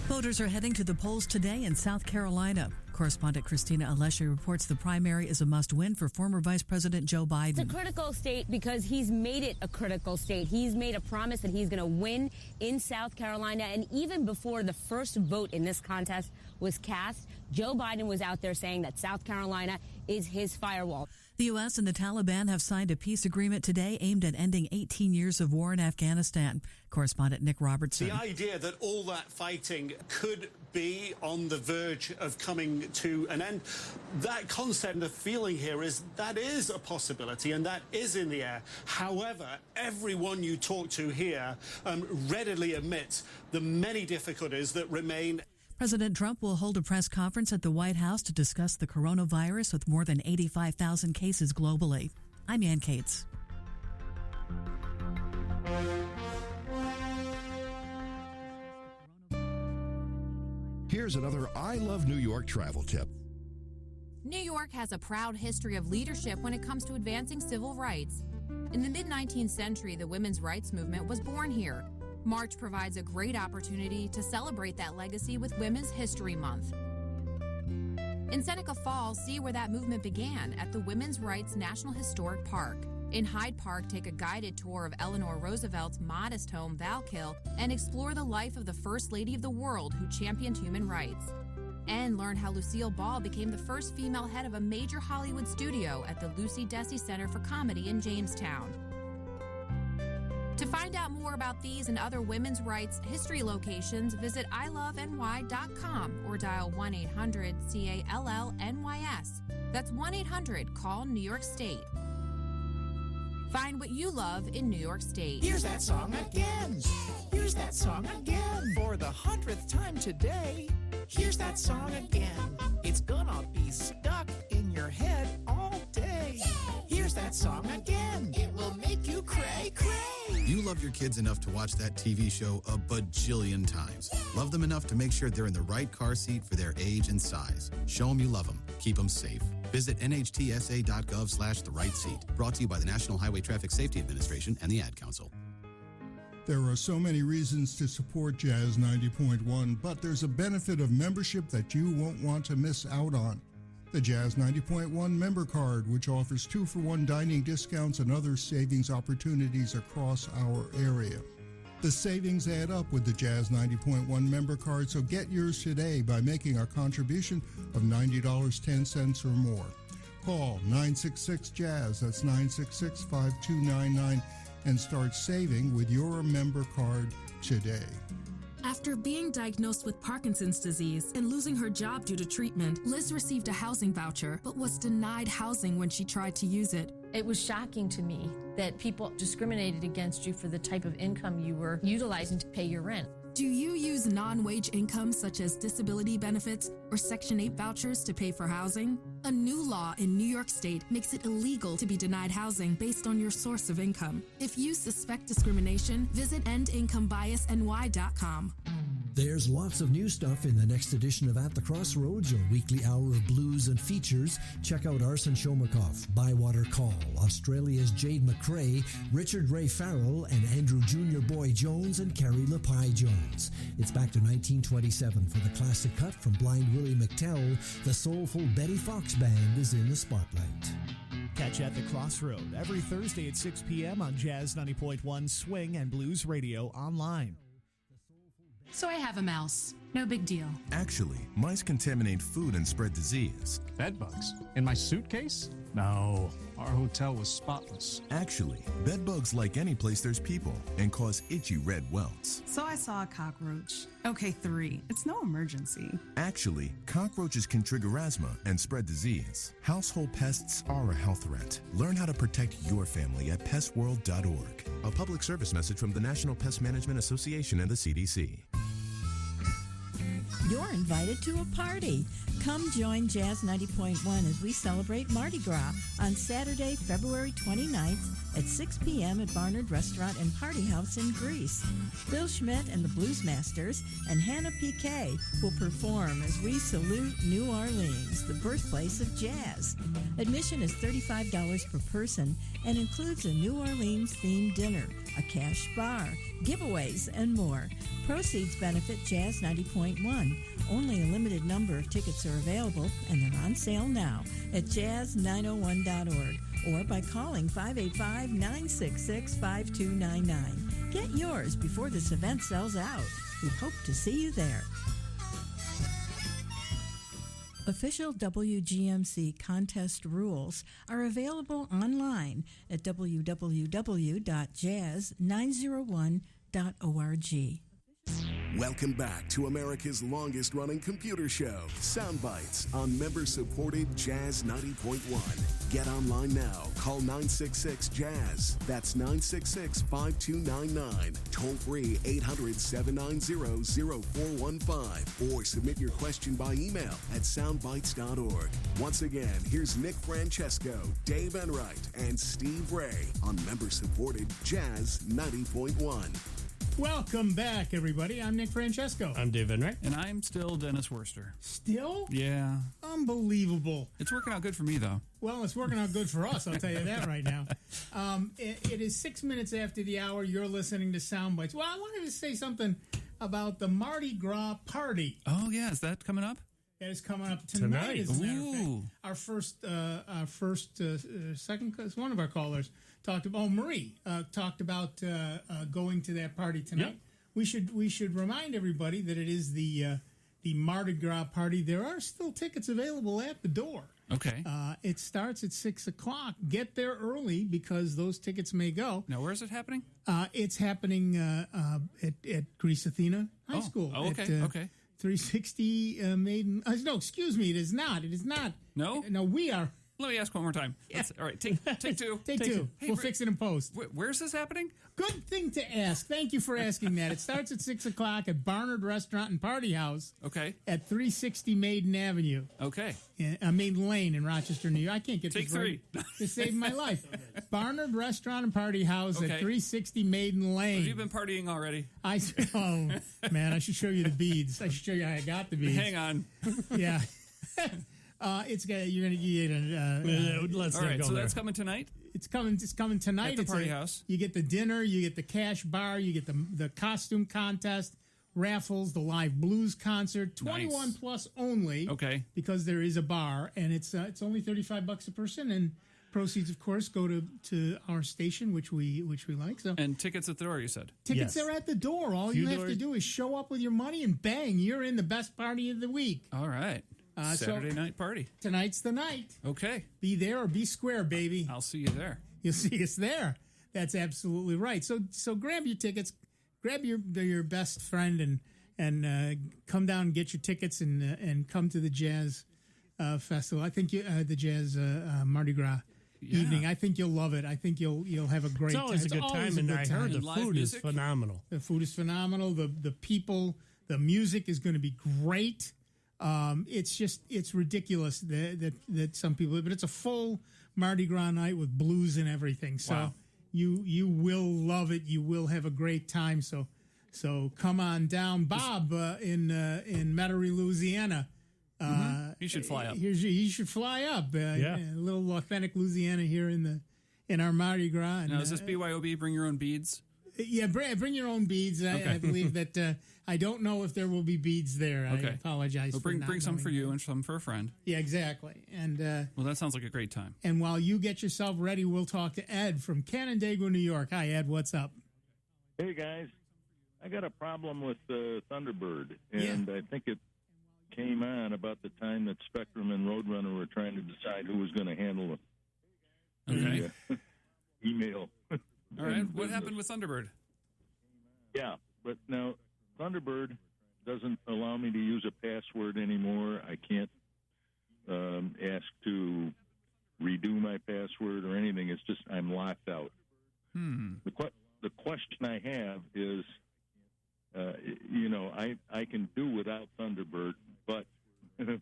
Voters are heading to the polls today in South Carolina. Correspondent Christina Alessi reports the primary is a must-win for former Vice President Joe Biden. It's a critical state because he's made it a critical state. He's made a promise that he's going to win in South Carolina. And even before the first vote in this contest was cast, Joe Biden was out there saying that South Carolina is his firewall. The U.S. and the Taliban have signed a peace agreement today aimed at ending 18 years of war in Afghanistan. Correspondent Nick Robertson. The idea that all that fighting could be on the verge of coming to an end, that concept, the feeling here is that is a possibility and that is in the air. However, everyone you talk to here readily admits the many difficulties that remain. President Trump will hold a press conference at the White House to discuss the coronavirus with more than 85,000 cases globally. I'm Ann Cates. Here's another I Love New York travel tip. New York has a proud history of leadership when it comes to advancing civil rights. In the mid-19th century, the women's rights movement was born here. March provides a great opportunity to celebrate that legacy with Women's History Month. In Seneca Falls, see where that movement began at the Women's Rights National Historic Park. In Hyde Park, take a guided tour of Eleanor Roosevelt's modest home, Valkill, and explore the life of the First Lady of the world who championed human rights. And learn how Lucille Ball became the first female head of a major Hollywood studio at the Lucy Desi Center for Comedy in Jamestown. To find out more about these and other women's rights history locations, visit iloveny.com or dial 1-800-CALL-NYS. That's 1-800-CALL-New York State. Find what you love in New York State. Here's that song again. Here's that song again. For the 100th time today. Here's that song again. It's gonna be stuck in your head all day. Here's that song again. It will make you cray, cray. You love love your kids enough to watch that TV show a bajillion times. Love them enough to make sure they're in the right car seat for their age and size. Show them you love them. Keep them safe. Visit nhtsa.gov/the-right-seat. Brought to you by the National Highway Traffic Safety Administration and the Ad Council. There are so many reasons to support Jazz 90.1, but there's a benefit of membership that you won't want to miss out on. The Jazz 90.1 member card, which offers 2-for-1 dining discounts and other savings opportunities across our area. The savings add up with the Jazz 90.1 member card, so get yours today by making a contribution of $90.10 or more. Call 966-JAZZ, that's 966-5299, and start saving with your member card today. After being diagnosed with Parkinson's disease and losing her job due to treatment, Liz received a housing voucher but was denied housing when she tried to use it. It was shocking to me that people discriminated against you for the type of income you were utilizing to pay your rent. Do you use non-wage income such as disability benefits or Section 8 vouchers to pay for housing? A new law in New York State makes it illegal to be denied housing based on your source of income. If you suspect discrimination, visit endincomebiasny.com. There's lots of new stuff in the next edition of At the Crossroads, your weekly hour of blues and features. Check out Arsen Shomakov, Bywater Call, Australia's Jade McRae, Richard Ray Farrell, and Andrew Jr. Boy Jones and Kerry LePie Jones. It's back to 1927 for the classic cut from Blind Willie McTell. The soulful Betty Fox Band is in the spotlight. Catch At the Crossroad every Thursday at 6 p.m. on Jazz 90.1 Swing and Blues Radio online. So I have a mouse. No big deal. Actually, mice contaminate food and spread disease. Bed bugs? In my suitcase? No, our hotel was spotless. Actually, bed bugs like any place there's people and cause itchy red welts. So I saw a cockroach. Okay, 3. It's no emergency. Actually, cockroaches can trigger asthma and spread disease. Household pests are a health threat. Learn how to protect your family at pestworld.org. A public service message from the National Pest Management Association and the CDC. You're invited to a party. Come join Jazz 90.1 as we celebrate Mardi Gras on Saturday, February 29th at 6 p.m. at Barnard Restaurant and Party House in Greece. Bill Schmidt and the Blues Masters and Hannah Piquet will perform as we salute New Orleans, the birthplace of jazz. Admission is $35 per person and includes a New Orleans-themed dinner, a cash bar, giveaways, and more. Proceeds benefit Jazz 90.1. Only a limited number of tickets are available, and they're on sale now at jazz901.org or by calling 585-966-5299. Get yours before this event sells out. We hope to see you there. Official WGMC contest rules are available online at www.jazz901.org. Welcome back to America's longest-running computer show, Sound Bytes, on member-supported Jazz 90.1. Get online now. Call 966-JAZZ. That's 966-5299. Toll-free 800-790-0415. Or submit your question by email at soundbytes.org. Once again, here's Nick Francesco, Dave Enright, and Steve Ray on member-supported Jazz 90.1. Welcome back, everybody. I'm Nick Francesco. I'm Dave Enright. And I'm still Dennis Worster. Still? Yeah. Unbelievable. It's working out good for me, though. Well, it's working out good for us, I'll tell you that right now. It is 6 minutes after the hour. You're listening to Sound Bytes. Well, I wanted to say something about the Mardi Gras party. Oh, yeah. Is that coming up? That is coming up tonight. As a matter of fact. Our second, one of our callers talked about, Marie talked about going to that party tonight. Yep. We should remind everybody that it is the Mardi Gras party. There are still tickets available at the door. Okay. It starts at 6 o'clock. Get there early because those tickets may go. Now, where is it happening? It's happening at Greece Athena High School. Oh, okay. 360 Maiden. No, excuse me. It is not. It is not. No? No, we are. Let me ask one more time. All right, take two. Take two. Hey, We'll fix it in post. Where's this happening? Good thing to ask. Thank you for asking that. It starts at 6 o'clock at Barnard Restaurant and Party House. Okay. At 360 Maiden Avenue. Okay. Maiden Lane in Rochester, New York. I can't get Take this right. three. It saved my life. Barnard Restaurant and Party House at 360 Maiden Lane. Have you been partying already? Oh, man, I should show you the beads. I should show you how I got the beads. Hang on. Yeah. You're gonna get let's all right, go so there. that's coming tonight. It's coming tonight. At the It's Party House. You get the dinner, you get the cash bar, you get the costume contest, raffles, the live blues concert. 21 plus only. Okay. Because there is a bar, and it's only $35 a person, and proceeds, of course, go to our station, which we like. So And tickets at the door, you said. tickets are at the door. All you have to do is show up with your money, and bang, you're in the best party of the week. All right. Saturday night party. Tonight's the night. Okay. Be there or be square, baby. I'll see you there. You'll see us there. That's absolutely right. So grab your tickets, grab your best friend, and come down and get your tickets and come to the Jazz Festival. I think the Jazz Mardi Gras evening. I think you'll love it. I think you'll have a great time. It's always a good time, and I heard the food is phenomenal. The food is phenomenal. The people, the music is going to be great. It's ridiculous that some people, but it's a full Mardi Gras night with blues and everything. So Wow. you will love it. You will have a great time. So come on down, Bob, in Metairie, Louisiana. You should fly up. You should fly up. A little authentic Louisiana here in our Mardi Gras. And, Now, is this BYOB? Bring your own beads. Yeah, bring your own beads. I believe that. I don't know if there will be beads there. Okay. I apologize. Well, bring some for you and some for a friend. Yeah, exactly. And well, that sounds like a great time. And while you get yourself ready, we'll talk to Ed from Canandaigua, New York. Hi, Ed. What's up? Hey, guys. I got a problem with Thunderbird, and I think it came on about the time that Spectrum and Roadrunner were trying to decide who was going to handle the email. All right. What happened with Thunderbird? Yeah, but now Thunderbird doesn't allow me to use a password anymore. I can't ask to redo my password or anything. It's just I'm locked out. The question I have is, I can do without Thunderbird, but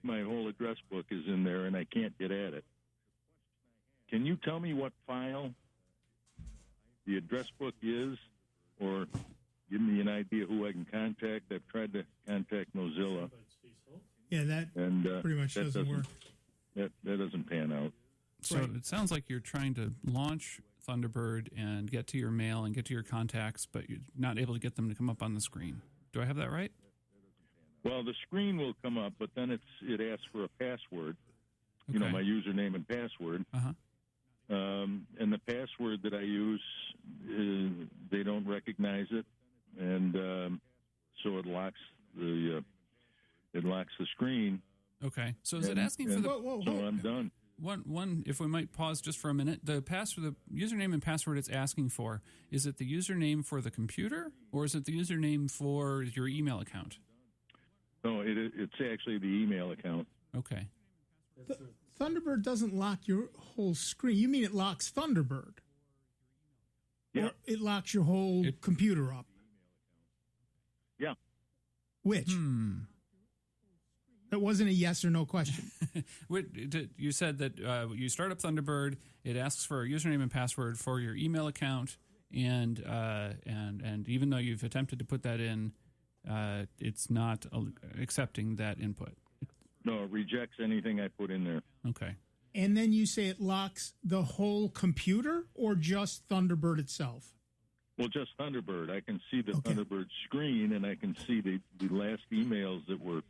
my whole address book is in there and I can't get at it. Can you tell me what file the address book is, or give me an idea who I can contact? I've tried to contact Mozilla. Yeah, that pretty much doesn't work. That doesn't pan out. So it sounds like you're trying to launch Thunderbird and get to your mail and get to your contacts, but you're not able to get them to come up on the screen. Do I have that right? Well, the screen will come up, but then it asks for a password, Okay. my username and password. Uh-huh. And the password that I use, they don't recognize it, and so it locks the screen. Okay. So is it asking for the? So I'm done. One. If we might pause just for a minute, the username and password it's asking for, is it the username for the computer or is it the username for your email account? No, it's actually the email account. Okay. Thunderbird doesn't lock your whole screen. You mean it locks Thunderbird? Yeah. Or it locks your whole computer up? Yeah. Which? That wasn't a yes or no question. You said that you start up Thunderbird, it asks for a username and password for your email account, and even though you've attempted to put that in, it's not accepting that input. No, it rejects anything I put in there. Okay. And then you say it locks the whole computer or just Thunderbird itself? Well, just Thunderbird. I can see the Thunderbird screen, and I can see the last emails that were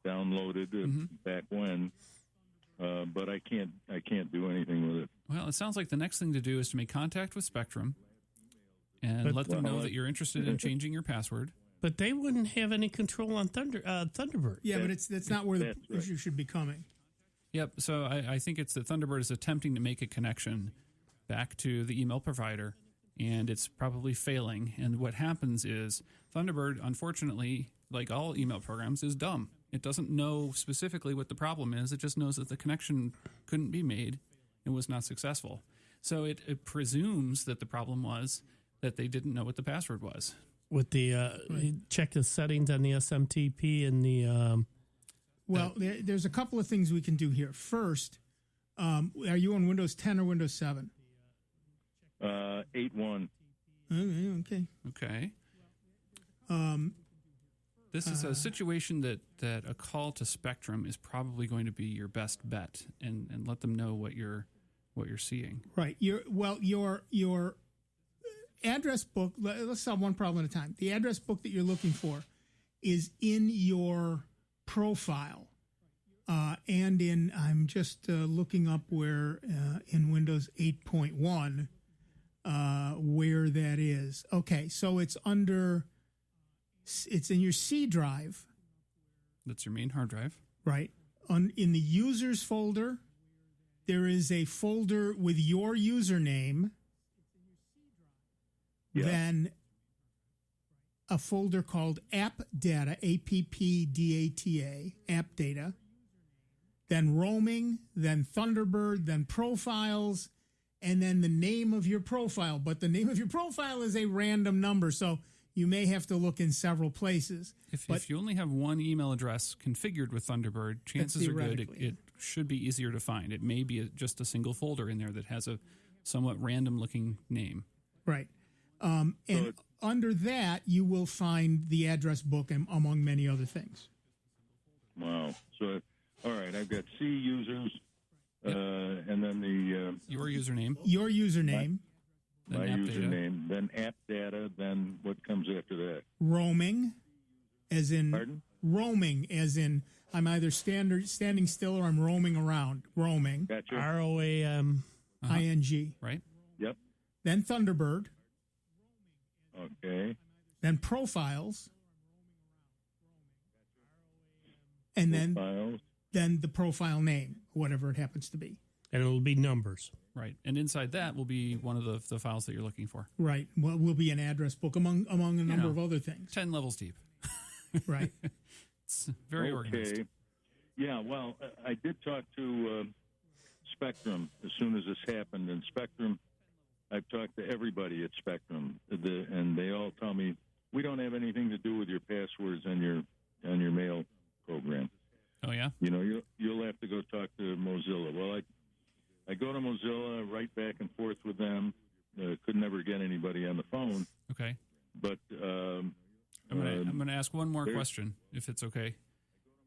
downloaded back when, but I can't do anything with it. Well, it sounds like the next thing to do is to make contact with Spectrum and let them know that you're interested in changing your password. But they wouldn't have any control on Thunderbird. Yeah, but that's not where the issue should be coming. Yep. So I think it's that Thunderbird is attempting to make a connection back to the email provider, and it's probably failing. And what happens is Thunderbird, unfortunately, like all email programs, is dumb. It doesn't know specifically what the problem is. It just knows that the connection couldn't be made and was not successful. So it presumes that the problem was that they didn't know what the password was. With the check the settings on the SMTP and the. There's a couple of things we can do here. First, are you on Windows 10 or Windows 7? 8.1. Okay. Okay. This is a situation that a call to Spectrum is probably going to be your best bet, and let them know what you're seeing. Right. Your address book. Let's solve one problem at a time. The address book that you're looking for is in your profile, and I'm just looking up where in Windows 8.1 where that is. Okay, so it's in your C drive. That's your main hard drive. Right. In the users folder, there is a folder with your username. Yeah. Then a folder called app data, APPDATA, app data. Then roaming, then Thunderbird, then profiles, and then the name of your profile. But the name of your profile is a random number, so you may have to look in several places. If you only have one email address configured with Thunderbird, chances are good it should be easier to find. It may be just a single folder in there that has a somewhat random-looking name. Right. And under that, you will find the address book among many other things. Wow. So, all right, I've got C users, and then your username. Your username. My username, then app data, then what comes after that? Roaming, as in... Pardon? Roaming, as in I'm either standing still or I'm roaming around. Roaming. Gotcha. ROAM. ING. Right. Yep. Then Thunderbird. Okay. Then profiles. And then the profile name, whatever it happens to be. And it'll be numbers. Right. And inside that will be one of the files that you're looking for. Right. Well, will be an address book among a number of other things. 10 levels deep. Right. It's very organized. Yeah, well, I did talk to Spectrum as soon as this happened. And Spectrum, I've talked to everybody at Spectrum, and they all tell me, we don't have anything to do with your passwords on your mail program. Oh, yeah? You know, you'll have to go talk to Mozilla. Well, I go to Mozilla, write back and forth with them. Could never get anybody on the phone. Okay. But I'm going to ask one more question, if it's okay.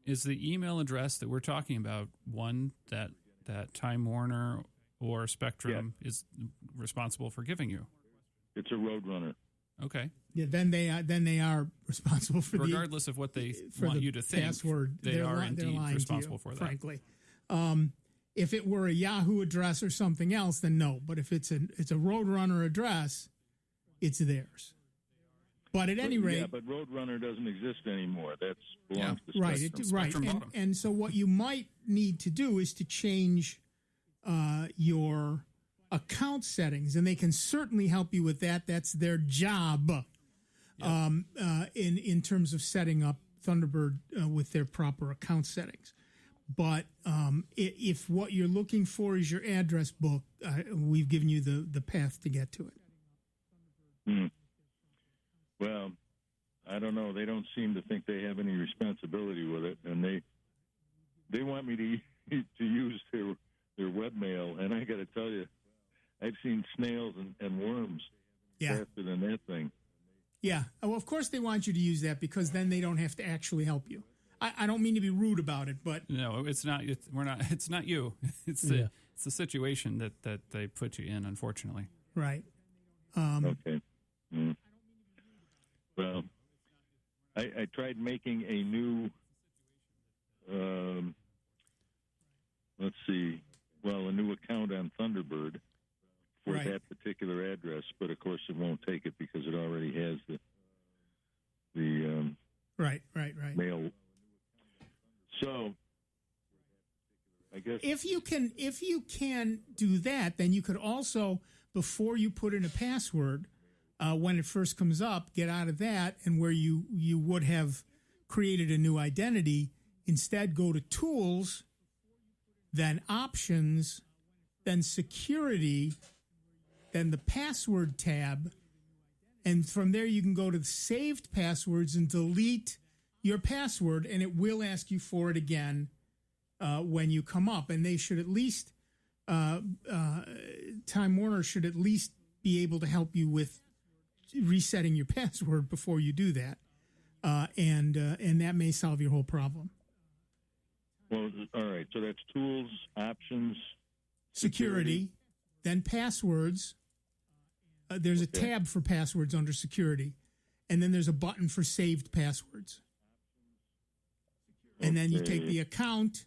Is the email address that we're talking about one that Time Warner or Spectrum is responsible for giving you? It's a Roadrunner. Okay. Yeah, then they are responsible for regardless of what they want you to think. Password. They are indeed responsible for that. Frankly, if it were a Yahoo address or something else, then no. But if it's a Roadrunner address, it's theirs. But at any rate, but Roadrunner doesn't exist anymore. That belongs to Spectrum. Right. And so what you might need to do is to change your account settings, and they can certainly help you with that. That's their job. In terms of setting up Thunderbird with their proper account settings. But if what you're looking for is your address book, we've given you the path to get to it. Well, I don't know. They don't seem to think they have any responsibility with it, and they want me to use their webmail, and I got to tell you, I've seen snails and worms faster than that thing. Yeah. Well, of course they want you to use that because then they don't have to actually help you. I don't mean to be rude about it, but no, it's not. It's not you. It's the situation that they put you in. Unfortunately, right. Okay. Well, I tried making a new. A new account on Thunderbird for that particular address, but of course it won't take it because it already has the right mail. So I guess if you can do that, then you could also, before you put in a password, when it first comes up, get out of that, and where you would have created a new identity Instead, go to Tools, then Options, then Security, then the Password tab, and from there you can go to the Saved Passwords and delete your password, and it will ask you for it again when you come up. And they should at least, Time Warner should at least be able to help you with resetting your password before you do that, and that may solve your whole problem. Well, all right. So that's Tools, Options, Security, then Passwords. There's a tab for passwords under Security, and then there's a button for Saved Passwords. And then you take the account.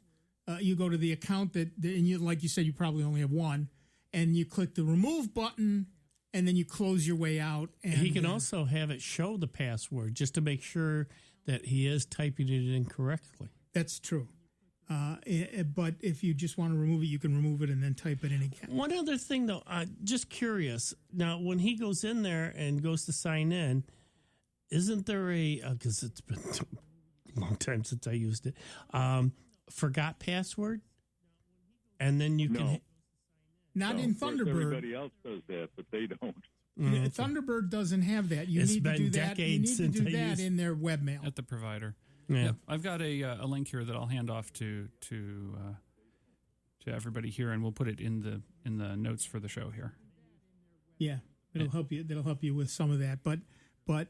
You go to the account and you, like you said, you probably only have one, and you click the Remove button, and then you close your way out. And he can also have it show the password just to make sure that he is typing it in correctly. That's true. But if you just want to remove it, you can remove it and then type it in again. One other thing, though, just curious. Now, when he goes in there and goes to sign in, isn't there because it's been a long time since I used it, forgot password? And then you can... Not in Thunderbird. Everybody else does that, but they don't. Thunderbird doesn't have that. You need to do that. You need to do that in their webmail. At the provider. Yeah. Yep. I've got a link here that I'll hand off to everybody here, and we'll put it in the notes for the show here. Yeah, it'll help you. That'll help you with some of that. But what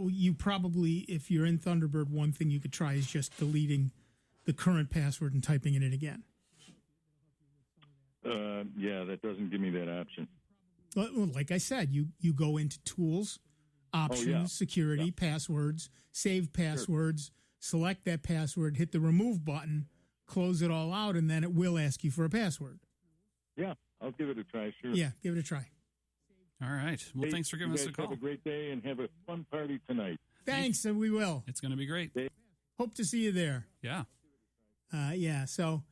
you probably, if you're in Thunderbird, one thing you could try is just deleting the current password and typing it in again. Yeah, that doesn't give me that option. Well, like I said, you go into Tools, Options, Security, Passwords, Save Passwords, select that password, hit the Remove button, close it all out, and then it will ask you for a password. Yeah, I'll give it a try, sure. Yeah, give it a try. All right. Well, thanks for giving us a call. Have a great day and have a fun party tonight. Thanks, and we will. It's going to be great. Hope to see you there. Yeah. So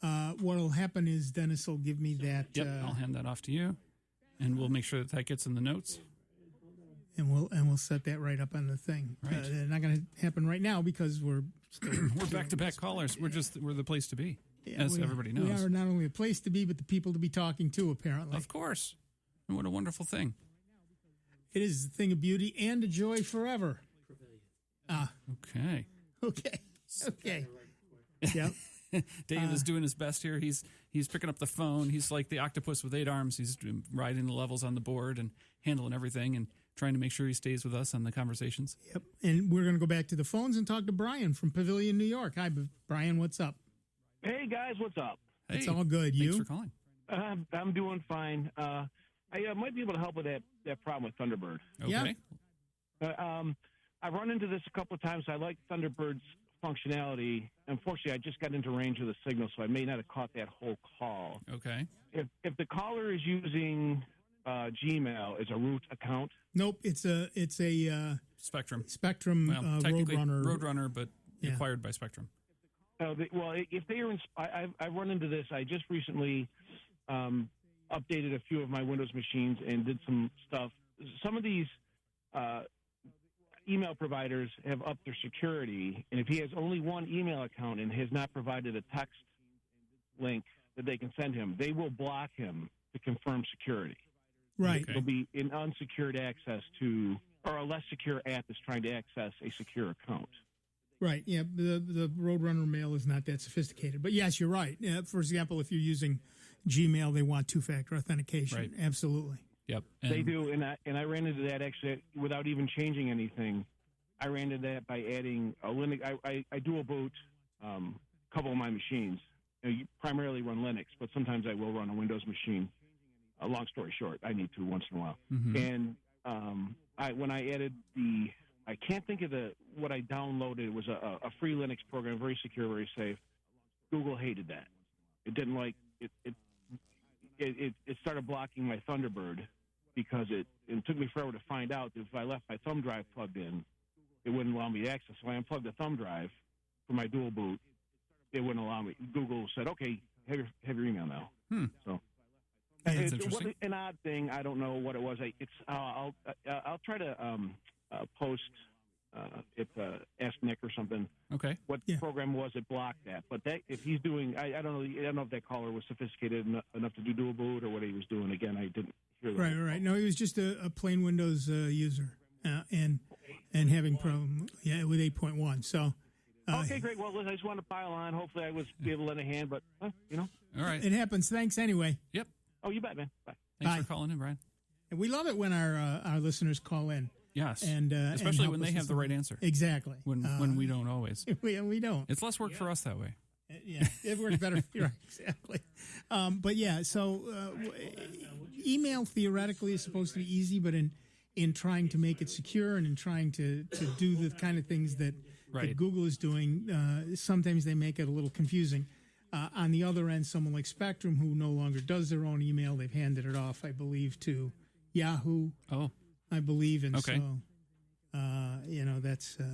what will happen is Dennis will give me that. Yep, I'll hand that off to you, and we'll make sure that gets in the notes. And we'll set that right up on the thing. Right. Not going to happen right now because we're back-to-back callers. We're the place to be, as everybody knows. We are not only a place to be, but the people to be talking to, apparently. Of course. And what a wonderful thing. It is a thing of beauty and a joy forever. Okay. Yep. Dave is doing his best here. He's picking up the phone. He's like the octopus with 8 arms. He's riding the levels on the board and handling everything and trying to make sure he stays with us on the conversations. Yep. And we're going to go back to the phones and talk to Brian from Pavilion, New York. Hi, Brian. What's up? Hey, guys. What's up? Hey, it's all good. Thanks for calling. I'm doing fine. I might be able to help with that problem with Thunderbird. Okay. I've run into this a couple of times. I like Thunderbird's functionality. Unfortunately, I just got into range of the signal, so I may not have caught that whole call. Okay. If the caller is using Gmail as a root account, nope. It's a Spectrum. Roadrunner, but acquired by Spectrum. If they are, I've run into this. I just recently updated a few of my Windows machines and did some stuff. Some of these email providers have upped their security, and if he has only one email account and has not provided a text link that they can send him, they will block him to confirm security. Right. It'll be an unsecured access to, or a less secure app that's trying to access a secure account. Right. Yeah. The Roadrunner mail is not that sophisticated, but yes, you're right. For example, if you're using Gmail, they want 2-factor authentication. Right. Absolutely. Yep. They do, and I ran into that actually without even changing anything. I ran into that by adding a Linux. I dual boot a couple of my machines. You primarily run Linux, but sometimes I will run a Windows machine. Long story short, I need to once in a while. Mm-hmm. And when I added I can't think of what I downloaded. It was a free Linux program, very secure, very safe. Google hated that. It didn't like it. It started blocking my Thunderbird because it took me forever to find out that if I left my thumb drive plugged in, it wouldn't allow me to access. So I unplugged the thumb drive for my dual boot. It wouldn't allow me. Google said, "Okay, have your email now." So that's interesting. An odd thing. I don't know what it was. I'll try to post if Ask Nick or something. Okay. What program was it blocked that? But that if he's doing, I don't know. I don't know if that caller was sophisticated enough to do dual boot or what he was doing. Again, I didn't hear that. Right. No, he was just a plain Windows user and having problem with 8.1. So. Okay, great. Well, listen, I just wanted to pile on. Hopefully, I was able to lend a hand, but All right. It happens. Thanks anyway. Yep. Oh, you bet, man. Bye. Thanks for calling in, Brian. And we love it when our listeners call in. Yes, and especially and when they have the right answer. Exactly. When we don't always. We don't. It's less work for us that way. Yeah, it works better. Right, exactly. But yeah, so email theoretically is supposed to be easy, but in trying to make it secure and in trying to do the kind of things that Google is doing, sometimes they make it a little confusing. On the other end, someone like Spectrum, who no longer does their own email, they've handed it off, I believe, to Yahoo. Oh, I believe, and okay. So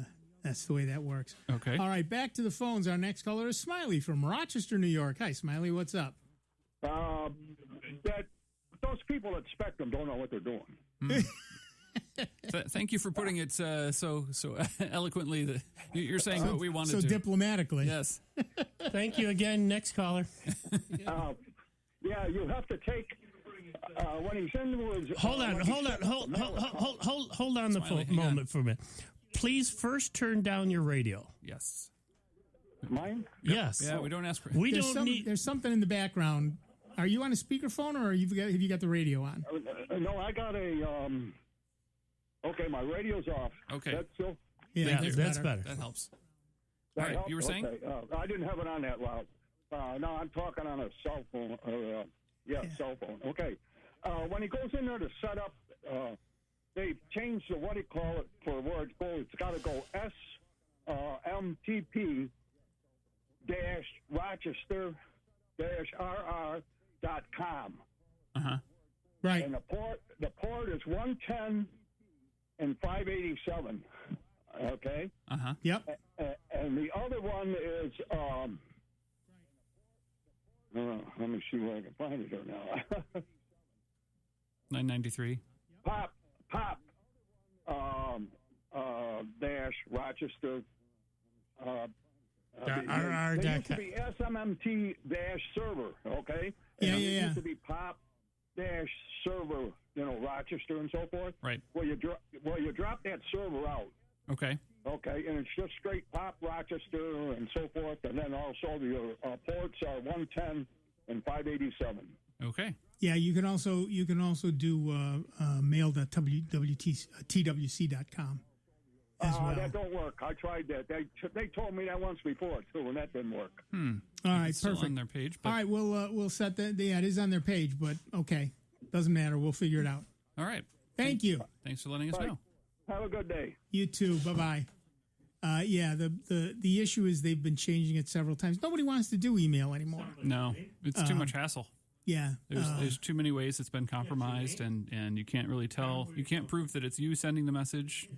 that's the way that works. Okay. All right, back to the phones. Our next caller is Smiley from Rochester, New York. Hi, Smiley. What's up? That those people at Spectrum don't know what they're doing. Thank you for putting it so eloquently. That you're saying what we wanted so to. So diplomatically. Yes. Thank you again. Next caller. Yeah, you have to take when he's in the woods. Hold on the phone moment for a minute. Please first turn down your radio. Yes. Mine? Yes. Yeah, we don't ask for. There's something in the background. Are you on a speakerphone or have you got the radio on? No, I got a. Okay, my radio's off. Okay. That's still. Yeah, that's better. That helps. That All right, helps? you were saying? Okay. I didn't have it on that loud. No, I'm talking on a cell phone. Cell phone. Okay. When he goes in there to set up, they changed the what do you call it for where it's going. It's got to go SMTP Rochester RR.com. Right. And the port is 110 and 587. Okay. Yep. And the other one is let me see where I can find it here now. 993. Pop dash Rochester. There used to be SMMT dash server. Okay. Yeah. It used to be pop dash server. Rochester and so forth. Right. Well, you drop that server out. Okay. Okay, and it's just straight pop Rochester and so forth, and then also the ports are 110 and 587. Okay. Yeah, you can also do mail.twc.com as well. That don't work. I tried that. They told me that once before too, and that didn't work. All right, it's still perfect. on their page. But... All right, we'll set that. Yeah, it is on their page, but okay, doesn't matter. We'll figure it out. All right. Thank you. Thanks for letting us know. Have a good day. You too. Bye-bye. Yeah, the issue is they've been changing it several times. Nobody wants to do email anymore. No, it's too much hassle. Yeah. There's too many ways it's been compromised, and you can't really tell. You can't prove that it's you sending the message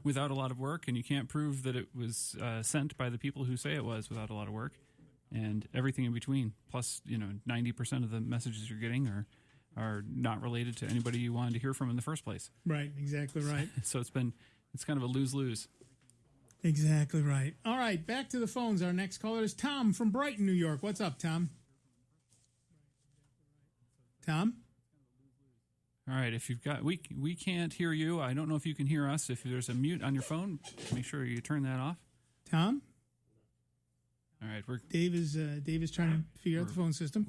without a lot of work, and you can't prove that it was sent by the people who say it was without a lot of work, and everything in between. Plus, 90% of the messages you're getting are not related to anybody you wanted to hear from in the first place. Right, exactly right. So it's kind of a lose-lose. Exactly right. All right, back to the phones. Our next caller is Tom from Brighton, New York. What's up, Tom? Tom? All right, if you've got we can't hear you. I don't know if you can hear us. If there's a mute on your phone, make sure you turn that off. Tom? All right, Dave is trying to figure out the phone system.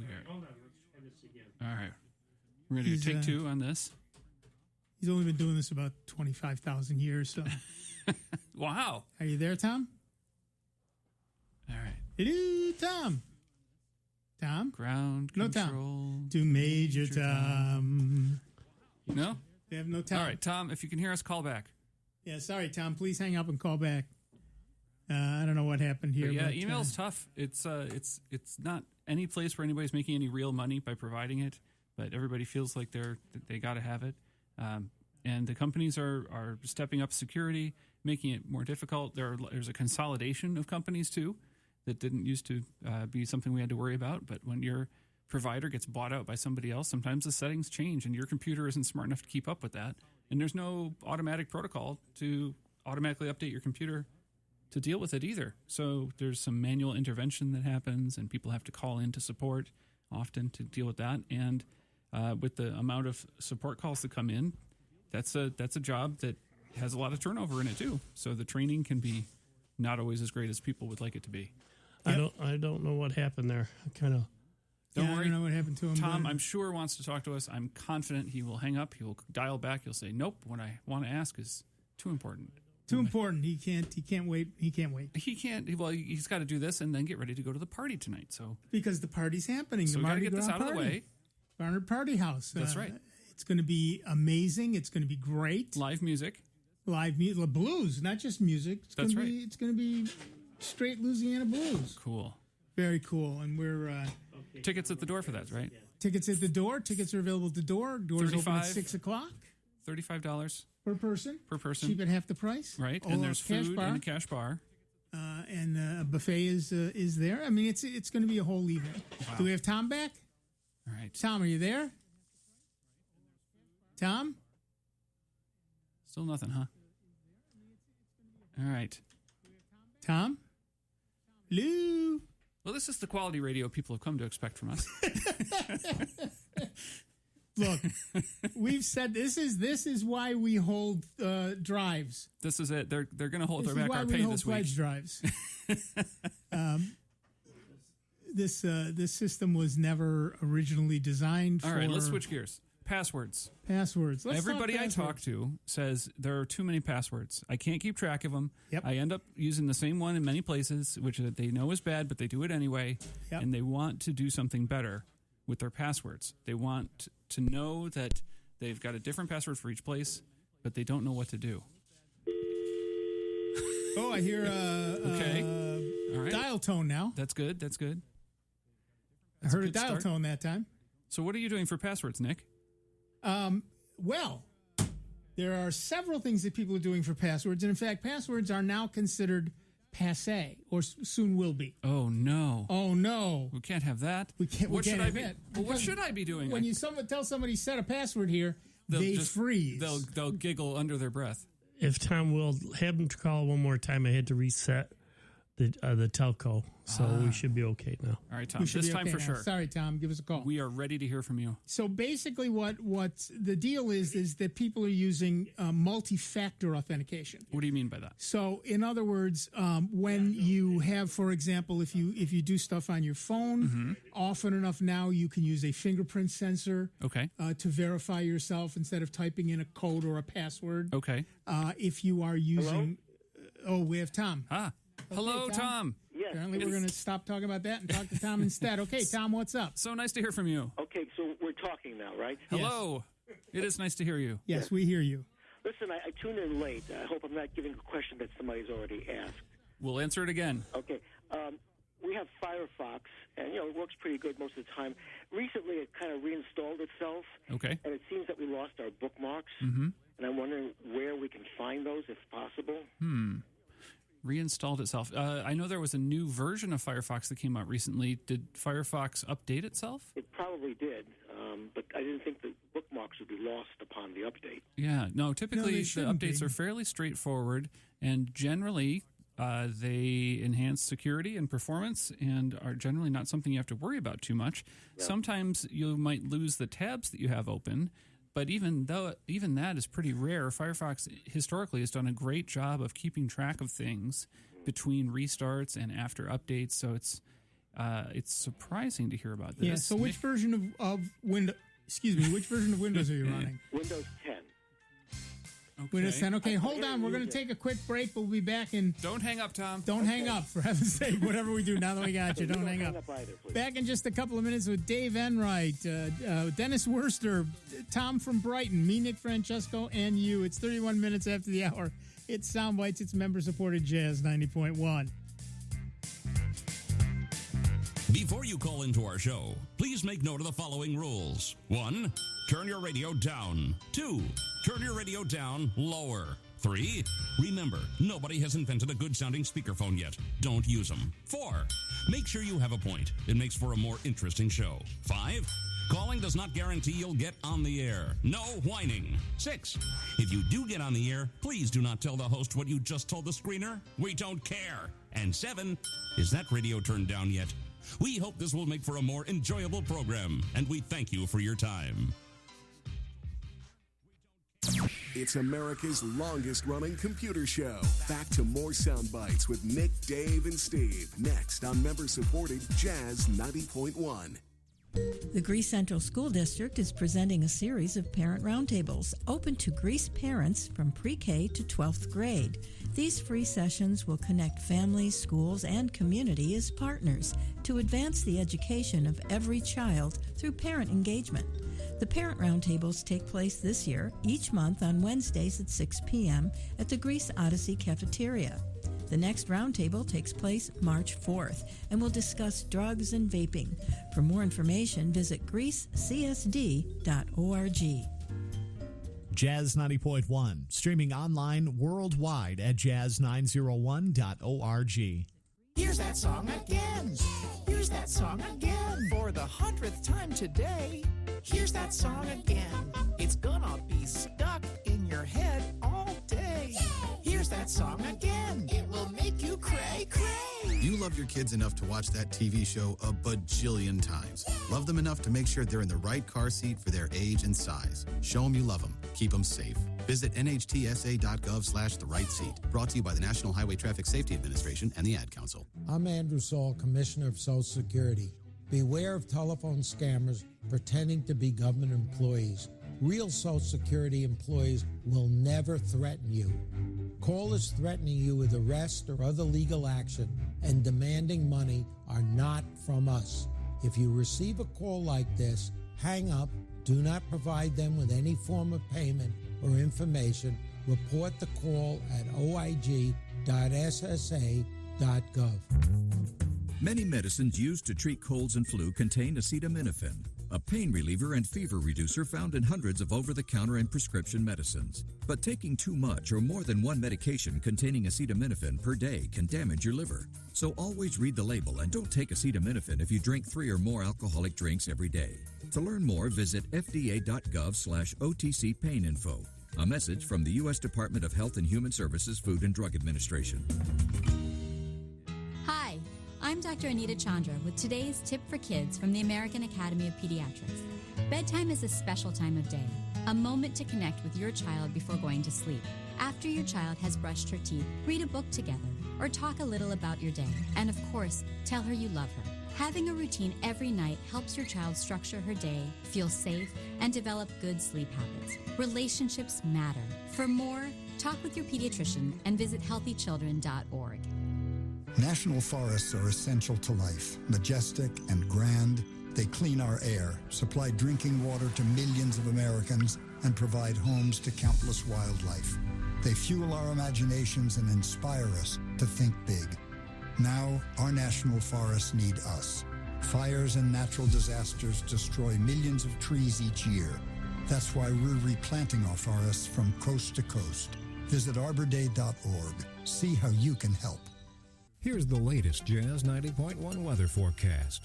All right. We're going to do take two on this. He's only been doing this about 25,000 years. So, wow. Are you there, Tom? All right. Hello, Tom. Tom? Ground control. No, Tom. To Major Tom. No? We have no Tom. All right, Tom, if you can hear us, call back. Yeah, sorry, Tom. Please hang up and call back. I don't know what happened here. But yeah, email's tough. It's not any place where anybody's making any real money by providing it, but everybody feels like they got to have it. And the companies are stepping up security, making it more difficult. There's a consolidation of companies, too, that didn't used to be something we had to worry about. But when your provider gets bought out by somebody else, sometimes the settings change, and your computer isn't smart enough to keep up with that. And there's no automatic protocol to automatically update your computer to deal with it either. So there's some manual intervention that happens, and people have to call in to support often to deal with that. And with the amount of support calls that come in, that's a job that has a lot of turnover in it too. So the training can be not always as great as people would like it to be. Yep. I don't know what happened there. Don't worry. I don't know what happened to him. Tom, I'm sure, wants to talk to us. I'm confident he will hang up. He will dial back. He'll say, nope, what I want to ask is too important. Too important. He can't wait. He can't. Well, he's got to do this and then get ready to go to the party tonight. So because the party's happening. So the we got to Mardi get this Gras out of the party. way. Barnard Party House. That's right. It's going to be amazing. It's going to be great. Live music. Blues, not just music. That's right. It's going to be straight Louisiana blues. Cool. Very cool. And we're... tickets at the door for that, right? Tickets at the door. Tickets are available at the door. Doors open at 6 o'clock. $35 per person. Cheap at half the price. Right. And there's food and a cash bar. And a buffet is there. I mean, it's going to be a whole evening. Wow. Do we have Tom back? All right. Tom, are you there? Tom? Still nothing, huh? All right. Tom? Lou? Well, this is the quality radio people have come to expect from us. Look, we've said this is why we hold drives. This is it. They're going to hold This their is back why our we pay hold this week. pledge drives. This system was never originally designed for... All right, let's switch gears. Passwords. Passwords. Everybody I talk to says there are too many passwords. I can't keep track of them. Yep. I end up using the same one in many places, which they know is bad, but they do it anyway. Yep. And they want to do something better with their passwords. They want to know that they've got a different password for each place, but they don't know what to do. Oh, I hear okay. All right. Dial tone now. That's good. That's good. I heard a dial tone that time. So what are you doing for passwords, Nick? Well, there are several things that people are doing for passwords. And in fact, passwords are now considered passé, or soon will be. Oh, no. Oh, no. We can't have that. We can't What should have I be? that. Well, what should I be doing? When you tell somebody set a password here, they freeze. They'll giggle under their breath. If Tom will have him to call one more time, I had to reset the telco, so we should be okay now. All right, Tom. This time for sure. Sorry, Tom. Give us a call. We are ready to hear from you. So basically, what the deal is that people are using multi-factor authentication. What do you mean by that? So, in other words, when you have, for example, if you do stuff on your phone, often enough now you can use a fingerprint sensor. Okay. To verify yourself instead of typing in a code or a password. Okay. If you are using, we have Tom. Hello, Okay, Tom. Yes. Apparently, we're going to stop talking about that and talk to Tom instead. Okay, Tom, what's up? So nice to hear from you. Okay, so we're talking now, right? Hello. It is nice to hear you. Yes, we hear you. Listen, I tuned in late. I hope I'm not giving a question that somebody's already asked. We'll answer it again. Okay. We have Firefox, and, it works pretty good most of the time. Recently, it kind of reinstalled itself. Okay. And it seems that we lost our bookmarks. Mm-hmm. And I'm wondering where we can find those, if possible. Reinstalled itself. I know there was a new version of Firefox that came out recently. Did Firefox update itself? It probably did, but I didn't think the bookmarks would be lost upon the update. Yeah. No, typically they the shouldn't updates be. are fairly straightforward, and generally they enhance security and performance and are generally not something you have to worry about too much. Yeah. Sometimes you might lose the tabs that you have open, but even that is pretty rare. Firefox historically has done a great job of keeping track of things between restarts and after updates. So it's surprising to hear about this. Yeah. So which version of Windows? Excuse me. Which version of Windows are you running? Windows 10. Okay. Windows 10. Okay, hold on. We're going to take a quick break. We'll be back in. Don't hang up, Tom. Don't hang up, for heaven's sake. Whatever we do, now that we got you, don't hang up. Either, please. Back in just a couple of minutes with Dave Enright, Dennis Worster, Tom from Brighton, me, Nick Francesco, and you. It's 31 minutes after the hour. It's Soundbites. It's member-supported Jazz 90.1. Before you call into our show, please make note of the following rules. 1, turn your radio down. 2, turn your radio down lower. 3, remember, nobody has invented a good-sounding speakerphone yet. Don't use them. 4, make sure you have a point. It makes for a more interesting show. 5, Calling does not guarantee you'll get on the air. No whining. 6, if you do get on the air, please do not tell the host what you just told the screener. We don't care. And 7, is that radio turned down yet? We hope this will make for a more enjoyable program, and we thank you for your time. It's America's longest-running computer show. Back to more sound bites with Nick, Dave, and Steve. Next on member-supported Jazz 90.1. The Gras Central School District is presenting a series of parent roundtables open to Gras parents from pre-K to 12th grade. These free sessions will connect families, schools, and community as partners to advance the education of every child through parent engagement. The parent roundtables take place this year, each month on Wednesdays at 6 p.m. at the Gras Odyssey Cafeteria. The next roundtable takes place March 4th and will discuss drugs and vaping. For more information, visit greasecsd.org. Jazz 90.1, streaming online worldwide at jazz901.org. Here's that song again. Here's that song again. For the 100th time today. Here's that song again. It's gonna be stuck in your head all day. Here's that song again. It will make you cray, cray. You love your kids enough to watch that TV show a bajillion times. Love them enough to make sure they're in the right car seat for their age and size. Show them you love them. Keep them safe. Visit nhtsa.gov/the-right-seat. Brought to you by the National Highway Traffic Safety Administration and the Ad Council. I'm Andrew Saul, Commissioner of Social Security. Beware of telephone scammers pretending to be government employees. Real Social Security employees will never threaten you. Callers threatening you with arrest or other legal action and demanding money are not from us. If you receive a call like this, hang up, do not provide them with any form of payment or information. Report the call at oig.ssa.gov. Many medicines used to treat colds and flu contain acetaminophen, a pain reliever and fever reducer found in hundreds of over-the-counter and prescription medicines. But taking too much or more than one medication containing acetaminophen per day can damage your liver. So always read the label and don't take acetaminophen if you drink 3 or more alcoholic drinks every day. To learn more, visit fda.gov/OTC pain info. A message from the U.S. Department of Health and Human Services Food and Drug Administration. Hi, I'm Dr. Anita Chandra with today's tip for kids from the American Academy of Pediatrics. Bedtime is a special time of day, a moment to connect with your child before going to sleep. After your child has brushed her teeth, read a book together or talk a little about your day. And of course, tell her you love her. Having a routine every night helps your child structure her day, feel safe, and develop good sleep habits. Relationships matter. For more, talk with your pediatrician and visit healthychildren.org. National forests are essential to life, majestic and grand. They clean our air, supply drinking water to millions of Americans, and provide homes to countless wildlife. They fuel our imaginations and inspire us to think big. Now, our national forests need us. Fires and natural disasters destroy millions of trees each year. That's why we're replanting our forests from coast to coast. Visit arborday.org. See how you can help. Here's the latest Jazz 90.1 weather forecast.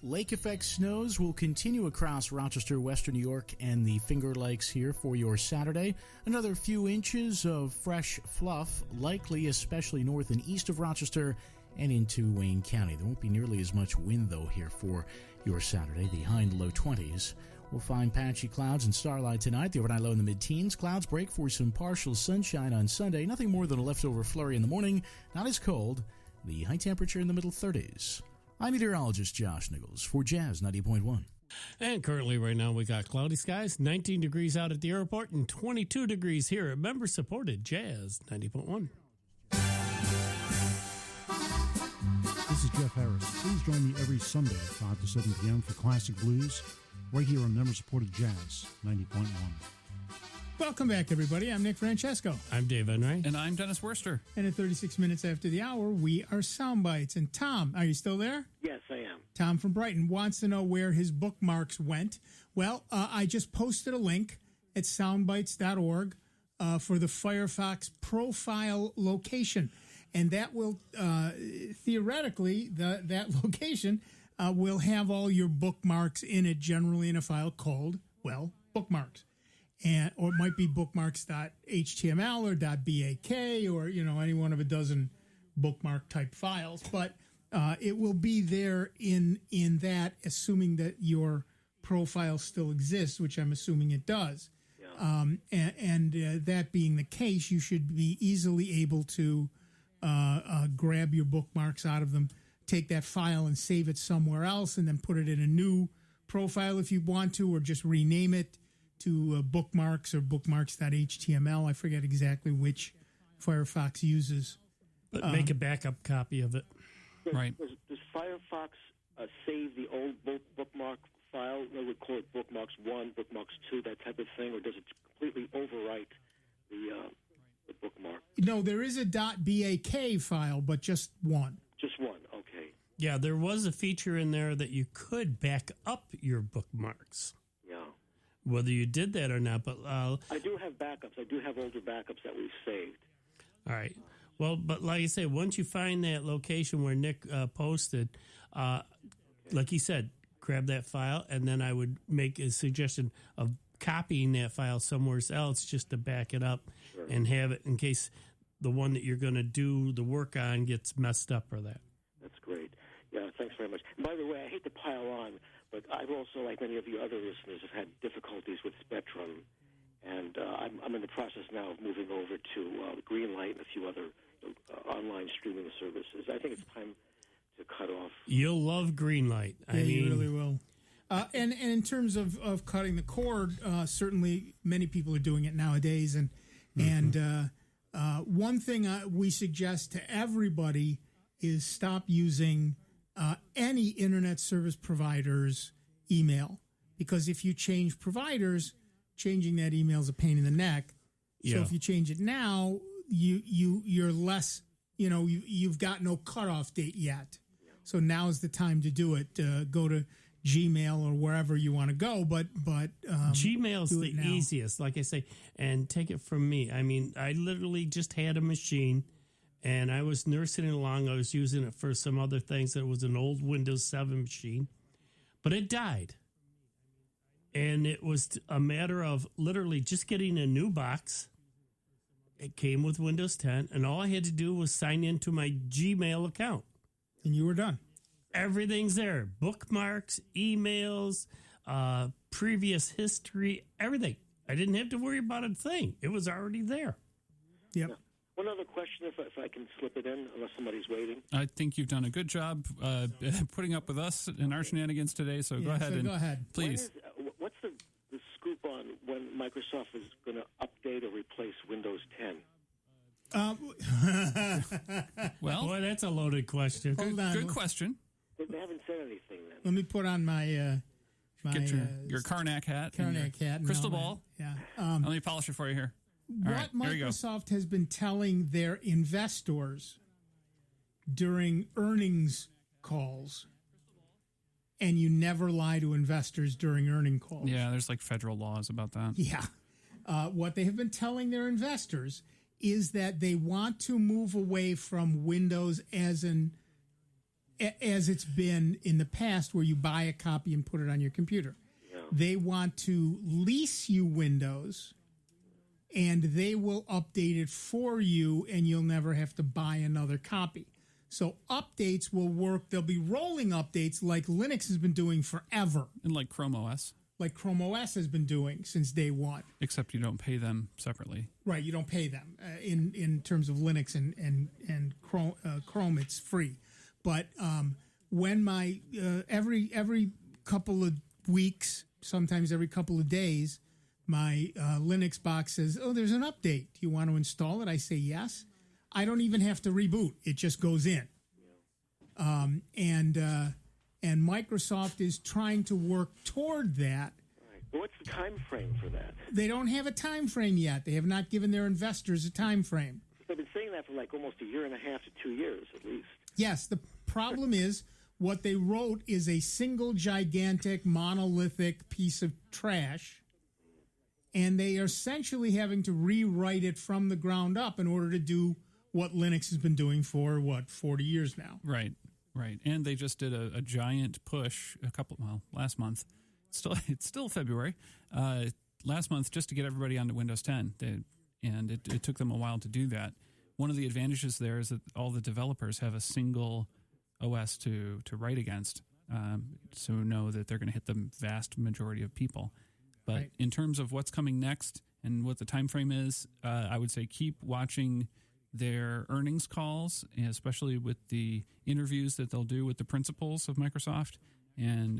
Lake effect snows will continue across Rochester, Western New York, and the Finger Lakes here for your Saturday. Another few inches of fresh fluff, likely especially north and east of Rochester and into Wayne County. There won't be nearly as much wind, though, here for your Saturday. The high and low 20s. We'll find patchy clouds and starlight tonight. The overnight low in the mid-teens. Clouds break for some partial sunshine on Sunday. Nothing more than a leftover flurry in the morning. Not as cold. The high temperature in the middle 30s. I'm meteorologist Josh Nichols for Jazz 90.1. And currently right now we got cloudy skies, 19 degrees out at the airport and 22 degrees here at member-supported Jazz 90.1. This is Jeff Harris. Please join me every Sunday at 5 to 7 p.m. for Classic Blues, right here on member-supported Jazz 90.1. Welcome back, everybody. I'm Nick Francesco. I'm Dave Enright. And I'm Dennis Worster. And at 36 minutes after the hour, we are Sound Bites. And Tom, are you still there? Yes, I am. Tom from Brighton wants to know where his bookmarks went. Well, I just posted a link at soundbites.org for the Firefox profile location. And that will, theoretically, that location will have all your bookmarks in it, generally in a file called, well, bookmarks. Or it might be bookmarks.html or .bak or, any one of a dozen bookmark type files. But it will be there in that, assuming that your profile still exists, which I'm assuming it does. That being the case, you should be easily able to grab your bookmarks out of them, take that file and save it somewhere else, and then put it in a new profile if you want to, or just rename it to bookmarks or bookmarks.html. I forget exactly which Firefox uses. But make a backup copy of it. Right. Does Firefox save the old bookmark file? They would call it bookmarks 1, bookmarks 2, that type of thing, or does it completely overwrite the bookmark? No, there is a .bak file, but just one. Just one, okay. Yeah, there was a feature in there that you could back up your bookmarks. Yeah. Whether you did that or not, but I do have backups. I do have older backups that we've saved. All right. Well, but like I say, once you find that location where Nick posted, like he said, grab that file, and then I would make a suggestion of copying that file somewhere else just to back it up and have it in case the one that you're going to do the work on gets messed up or that. That's great. Yeah, thanks very much. And by the way, I hate to pile on, but I've also, like many of you other listeners, have had difficulties with Spectrum, and I'm in the process now of moving over to Greenlight and a few other online streaming services. I think it's time to cut off. You'll love Greenlight. You really will. And in terms of cutting the cord, certainly many people are doing it nowadays. And one thing we suggest to everybody is stop using any internet service provider's email, because if you change providers, changing that email is a pain in the neck. So if you change it now, you're less, you've got no cutoff date yet. So now's the time to do it. Go to Gmail or wherever you want to go, but Gmail's the easiest, like I say, and take it from me. I mean, I literally just had a machine, and I was nursing it along. I was using it for some other things. It was an old Windows 7 machine, but it died. And it was a matter of literally just getting a new box. It came with Windows 10, and all I had to do was sign into my Gmail account. And you were done. Everything's there. Bookmarks, emails, previous history, everything. I didn't have to worry about a thing. It was already there. Yep. Yeah. One other question, if I can slip it in, unless somebody's waiting. I think you've done a good job putting up with us and our shenanigans today, so go ahead. Go ahead. Please. What's the scoop on when Microsoft is going to update or replace Windows 10? Well, boy, that's a loaded question. Good question. They haven't said anything then. Let me put on my get your Karnak hat. Karnak hat. Crystal ball. Yeah. Let me polish it for you here. All right, what Microsoft has been telling their investors during earnings calls, and you never lie to investors during earning calls. Yeah, there's like federal laws about that. Yeah. What they have been telling their investors is that they want to move away from Windows as it's been in the past, where you buy a copy and put it on your computer. Yeah. They want to lease you Windows, and they will update it for you, and you'll never have to buy another copy. So updates will work. There'll be rolling updates like Linux has been doing forever. And like Chrome OS. Like Chrome OS has been doing since day one. Except you don't pay them separately. Right, you don't pay them. In terms of Linux and Chrome, it's free. But when my every couple of weeks, sometimes every couple of days, my Linux box says, "Oh, there's an update. Do you want to install it?" I say yes. I don't even have to reboot; it just goes in. And Microsoft is trying to work toward that. Right. Well, what's the time frame for that? They don't have a time frame yet. They have not given their investors a time frame. They've been saying that for like almost a year and a half to 2 years at least. Yes, the problem is what they wrote is a single gigantic monolithic piece of trash, and they are essentially having to rewrite it from the ground up in order to do what Linux has been doing for, 40 years now. Right. Right, and they just did a giant push last month. It's still February. Last month, just to get everybody onto Windows 10, and it took them a while to do that. One of the advantages there is that all the developers have a single OS to write against, so know that they're going to hit the vast majority of people. But Right. in terms of what's coming next and what the time frame is, I would say keep watching their earnings calls, especially with the interviews that they'll do with the principals of Microsoft, and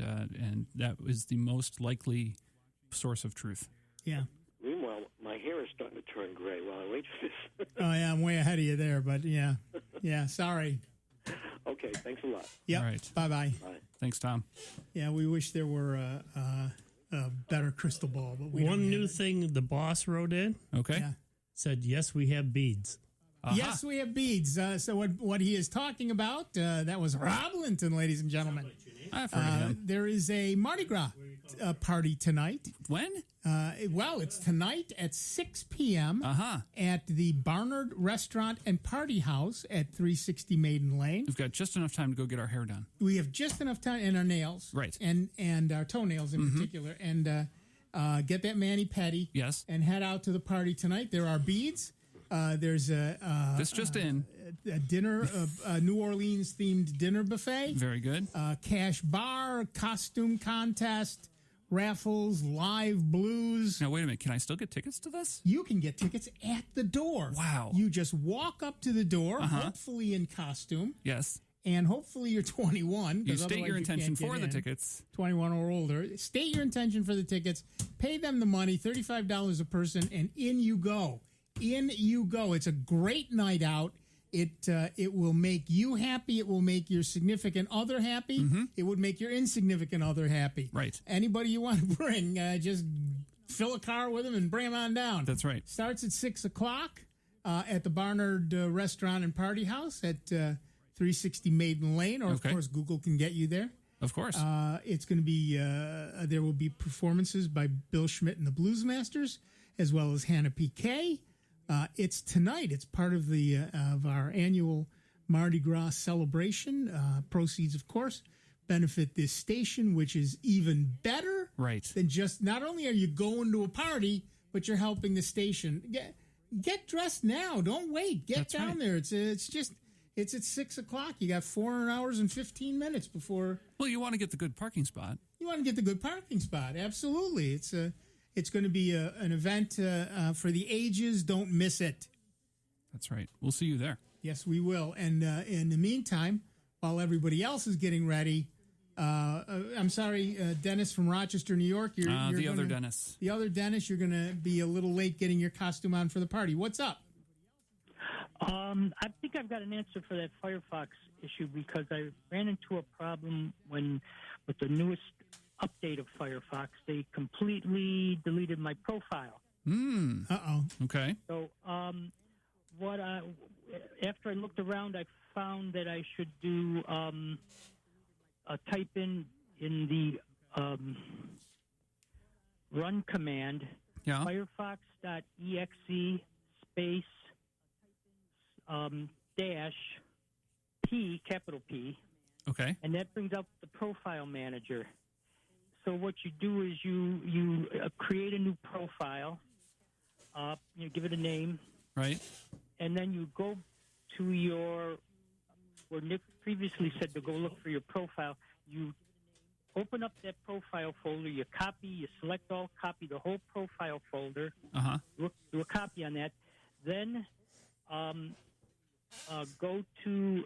that is the most likely source of truth. Yeah. Meanwhile, my hair is starting to turn gray while I wait for this. Oh, yeah, I'm way ahead of you there, but yeah. Yeah, sorry. Okay, thanks a lot. Yep. All right. Bye-bye. Bye. Thanks, Tom. Yeah, we wish there were a better crystal ball, but we One don't new have it. thing the boss wrote in. Okay. Yeah. Said, yes, we have beads. Yes, we have beads. So what he is talking about, that was Rob Linton, ladies and gentlemen. I've heard of him. There is a Mardi Gras party tonight. When? Well, it's tonight at 6 p.m. At the Barnard Restaurant and Party House at 360 Maiden Lane. We've got just enough time to go get our hair done. We have just enough time, and our nails. Right. And our toenails in particular. And get that mani-pedi. Yes. And head out to the party tonight. There are beads. There's a dinner, a New Orleans themed dinner buffet. Very good. Cash bar, costume contest, raffles, live blues. Now wait a minute. Can I still get tickets to this? You can get tickets at the door. Wow. You just walk up to the door, hopefully in costume, Yes. and hopefully you're 21. You 'cause state your otherwise you intention can't for get the in. tickets. 21 or older. State your intention for the tickets. Pay them the money, $35 a person, and in you go. In you go. It's a great night out. It will make you happy. It will make your significant other happy. It would make your insignificant other happy. Right. Anybody you want to bring, just fill a car with them and bring them on down. That's right. Starts at 6 o'clock at the Barnard Restaurant and Party House at 360 Maiden Lane, or of course Google can get you there. Of course. It's going to be, there will be performances by Bill Schmidt and the Blues Masters, as well as Hannah P.K. It's tonight. It's part of of our annual Mardi Gras celebration. Proceeds, of course, benefit this station, which is even better. Right. Than just, not only are you going to a party, but you're helping the station. Get dressed now. Don't wait. Get That's down right. there. It's at 6 o'clock. You got 4 hours and 15 minutes before. Well, you want to get the good parking spot. You want to get the good parking spot. Absolutely. It's going to be an event for the ages. Don't miss it. That's right. We'll see you there. Yes, we will. And in the meantime, while everybody else is getting ready, I'm sorry, Dennis from Rochester, New York. You're the other Dennis. The other Dennis, you're going to be a little late getting your costume on for the party. What's up? I think I've got an answer for that Firefox issue because I ran into a problem with the newest update of Firefox. They completely deleted my profile. Uh-oh. Okay. So after I looked around, I found that I should do a type in the run command, firefox.exe space dash P, capital P. Okay. And that brings up the profile manager. So what you do is you create a new profile, you give it a name. Right. And then you go to where Nick previously said to go look for your profile. You open up that profile folder, you select all, copy the whole profile folder, do a copy on that, then go to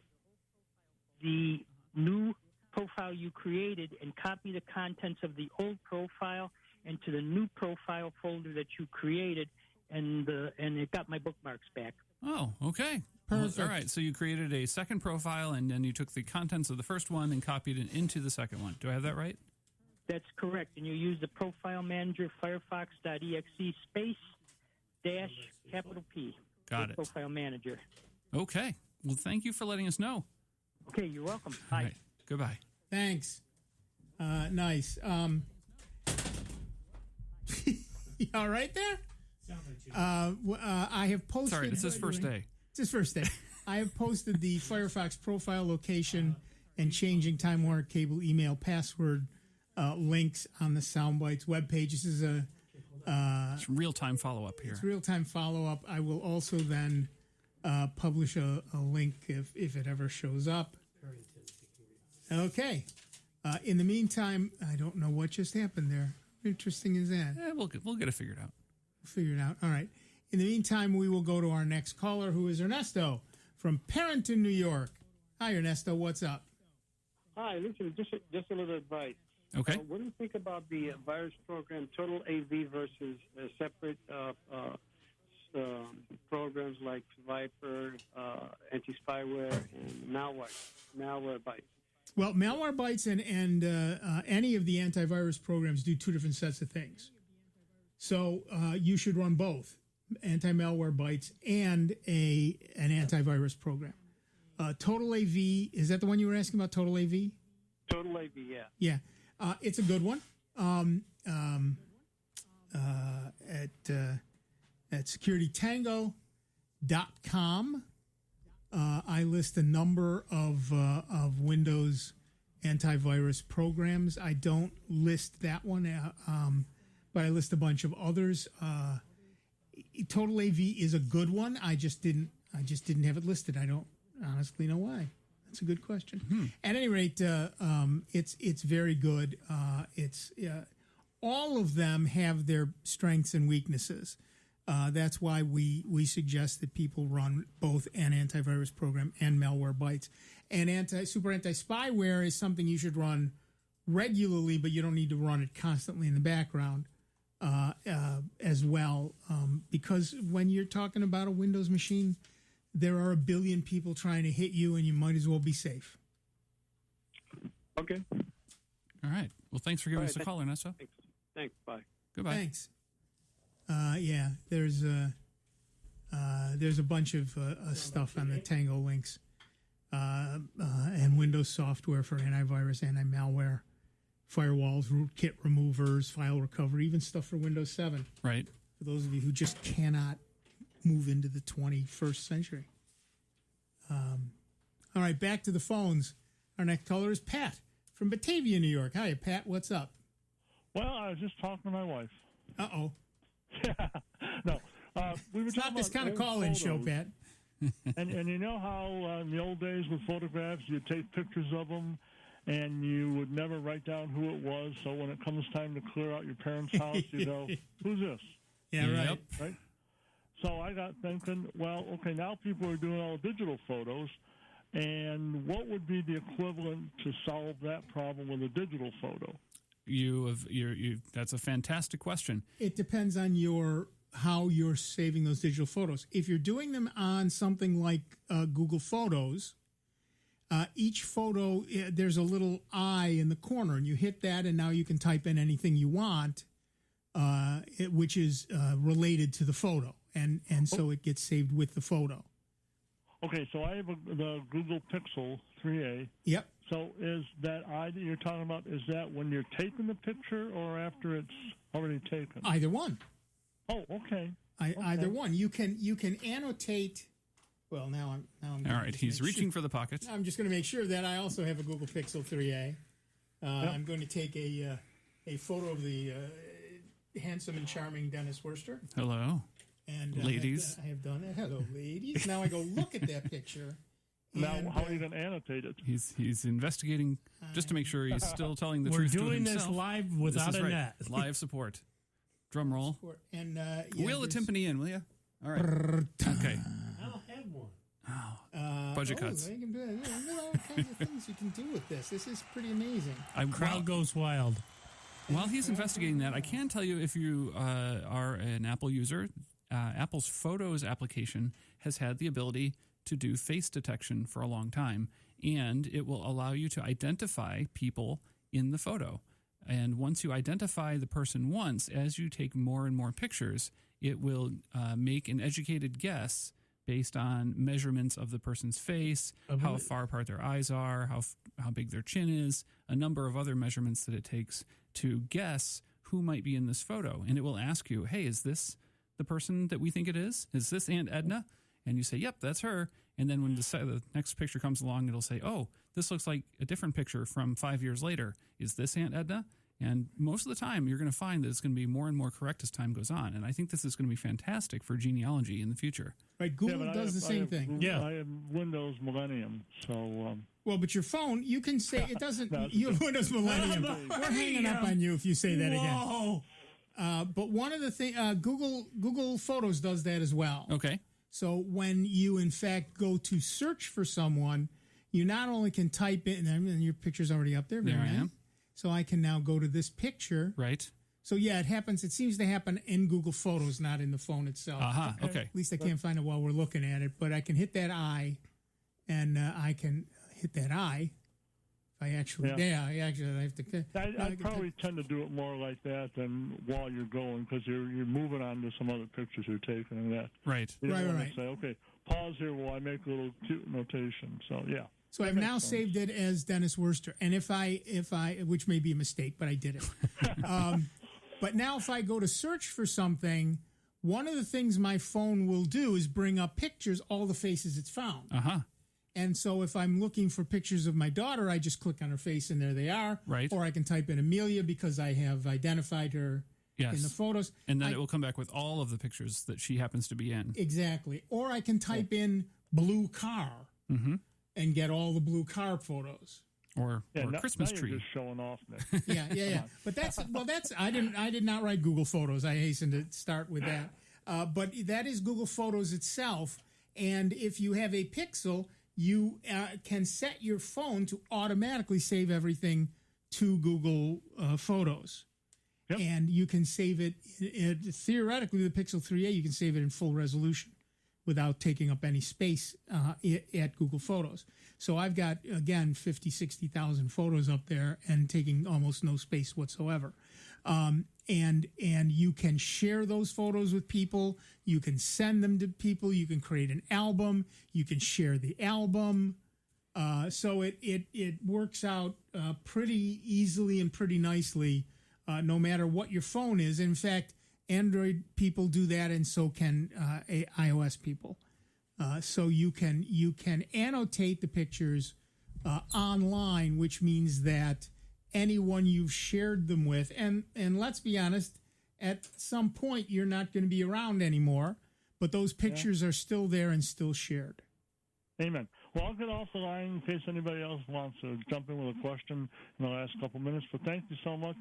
the new profile you created and copy the contents of the old profile into the new profile folder that you created, and it got my bookmarks back. Oh, okay. Perfect. All right. So you created a second profile, and then you took the contents of the first one and copied it into the second one. Do I have that right? That's correct. And you use the profile manager, firefox.exe space dash capital P. Got it. Profile manager. Okay. Well, thank you for letting us know. Okay, you're welcome. Bye. All right. Goodbye. Thanks. Nice. You all right there? I have posted. Sorry, it's his first day. It's his first day. I have posted the Firefox profile location and changing Time Warner Cable email password links on the Soundbites webpage. This is it's real-time follow-up here. It's real-time follow-up. I will also then publish a link if it ever shows up. Okay. In the meantime, I don't know what just happened there. How interesting is that? Yeah, we'll get it figured out. Figure it out. All right. In the meantime, we will go to our next caller, who is Ernesto from Parenton, New York. Hi, Ernesto. What's up? Hi. Listen, just a little advice. Okay. What do you think about the virus program, Total AV versus separate programs like Viper, anti-spyware, and malware Bytes? Well, malware Bytes and any of the antivirus programs do two different sets of things. So you should run both anti-malware Bytes and an antivirus program. Total AV, is that the one you were asking about? Total AV? Total AV, yeah. Yeah, it's a good one. At securitytango.com, I list a number of Windows antivirus programs. I don't list that one, but I list a bunch of others. Total AV is a good one. I just didn't have it listed. I don't honestly know why. That's a good question. At any rate, it's very good. All of them have their strengths and weaknesses. That's why we suggest that people run both an antivirus program and malware Bytes. And super anti-spyware is something you should run regularly, but you don't need to run it constantly in the background as well, because when you're talking about a Windows machine, there are a billion people trying to hit you, and you might as well be safe. Okay. All right. Well, thanks for giving us a call, Ernesto. Thanks. Bye. Goodbye. Thanks. Yeah, there's a bunch of stuff on the Tango links, and Windows software for antivirus, anti-malware, firewalls, rootkit removers, file recovery, even stuff for Windows 7. Right. For those of you who just cannot move into the 21st century. All right, back to the phones. Our next caller is Pat from Batavia, New York. Hi, Pat. What's up? Well, I was just talking to my wife. Uh-oh. Yeah. No. We were it's not this kind of call-in show, Pat. and you know how in the old days with photographs, you'd take pictures of them, and you would never write down who it was, so when it comes time to clear out your parents' house, you go, who's this? Yeah, right. Right? So I got thinking, well, okay, now people are doing all digital photos, and what would be the equivalent to solve that problem with a digital photo? That's a fantastic question. It depends on how you're saving those digital photos. If you're doing them on something like Google Photos, each photo, there's a little eye in the corner, and you hit that, and now you can type in anything you want, which is related to the photo, and so it gets saved with the photo. Okay, so I have the Google Pixel 3a. Yep. So is that eye that you're talking about, is that when you're taking the picture or after it's already taken? Either one. Oh, okay. Either one. You can annotate. Well, now I'm. All right, he's reaching for the pocket. I'm just going to make sure that I also have a Google Pixel 3a. Yep. I'm going to take a photo of the handsome and charming Dennis Worster. Hello. And ladies. I have done it. Hello, ladies. Now I go look at that picture. Now, how are you going to annotate it? He's investigating just to make sure he's still telling the truth to himself. We're doing this live without a net. Live support. Drum roll. And wheel the timpani in, will you? All right. Okay. I don't have one. Budget cuts. They can do it. There's all kinds of things you can do with this. This is pretty amazing. Crowd goes wild. While he's investigating that, I can tell you if you are an Apple user, Apple's Photos application has had the ability to do face detection for a long time, and it will allow you to identify people in the photo. And once you identify the person once, as you take more and more pictures, it will make an educated guess based on measurements of the person's face, how far apart their eyes are, how big their chin is, a number of other measurements that it takes to guess who might be in this photo. And it will ask you, hey, is this the person that we think it is? Is this Aunt Edna? And you say, yep, that's her. And then when the next picture comes along, it'll say, oh, this looks like a different picture from 5 years later. Is this Aunt Edna? And most of the time, you're going to find that it's going to be more and more correct as time goes on. And I think this is going to be fantastic for genealogy in the future. Right, Google does the same thing. Yeah, I have Windows Millennium, so... well, but your phone, you can say it doesn't... you have Windows Millennium. We're hanging up on you if you say that again. But one of the things... Google Photos does that as well. Okay. So when you, in fact, go to search for someone, you not only can type in... and your picture's already up there. There I am. So I can now go to this picture. Right. So, yeah, it seems to happen in Google Photos, not in the phone itself. Okay. At least I can't find it while we're looking at it, but I can hit that eye, and I can hit that eye. If I actually, I have to. I probably tend to do it more like that than while you're going, because you're moving on to some other pictures you're taking and that. Right. You right. Say, okay, pause here while I make a little cute notation. So, yeah. So I've now saved it as Dennis Worster, and if I, which may be a mistake, but I did it. But now if I go to search for something, one of the things my phone will do is bring up pictures, all the faces it's found. And so if I'm looking for pictures of my daughter, I just click on her face and there they are. Right. Or I can type in Amelia because I have identified her in the photos. And then it will come back with all of the pictures that she happens to be in. Exactly. Or I can type in blue car and get all the blue car photos. Or Christmas now tree. You're just showing off, Nick. Yeah. But that's I did not write Google Photos. I hasten to start with that. But that is Google Photos itself. And if you have a Pixel, you can set your phone to automatically save everything to Google Photos. Yep. And you can save it theoretically, the Pixel 3a, you can save it in full resolution without taking up any space at Google Photos. So I've got, again, 50, 60,000 photos up there and taking almost no space whatsoever. And you can share those photos with people. You can send them to people. You can create an album. You can share the album. So it works out pretty easily and pretty nicely, no matter what your phone is. In fact, Android people do that, and so can iOS people. So you can annotate the pictures online, which means that anyone you've shared them with, and let's be honest, at some point you're not going to be around anymore, but those pictures are still there and still shared. Amen. Well, I'll get off the line in case anybody else wants to jump in with a question in the last couple minutes, but thank you so much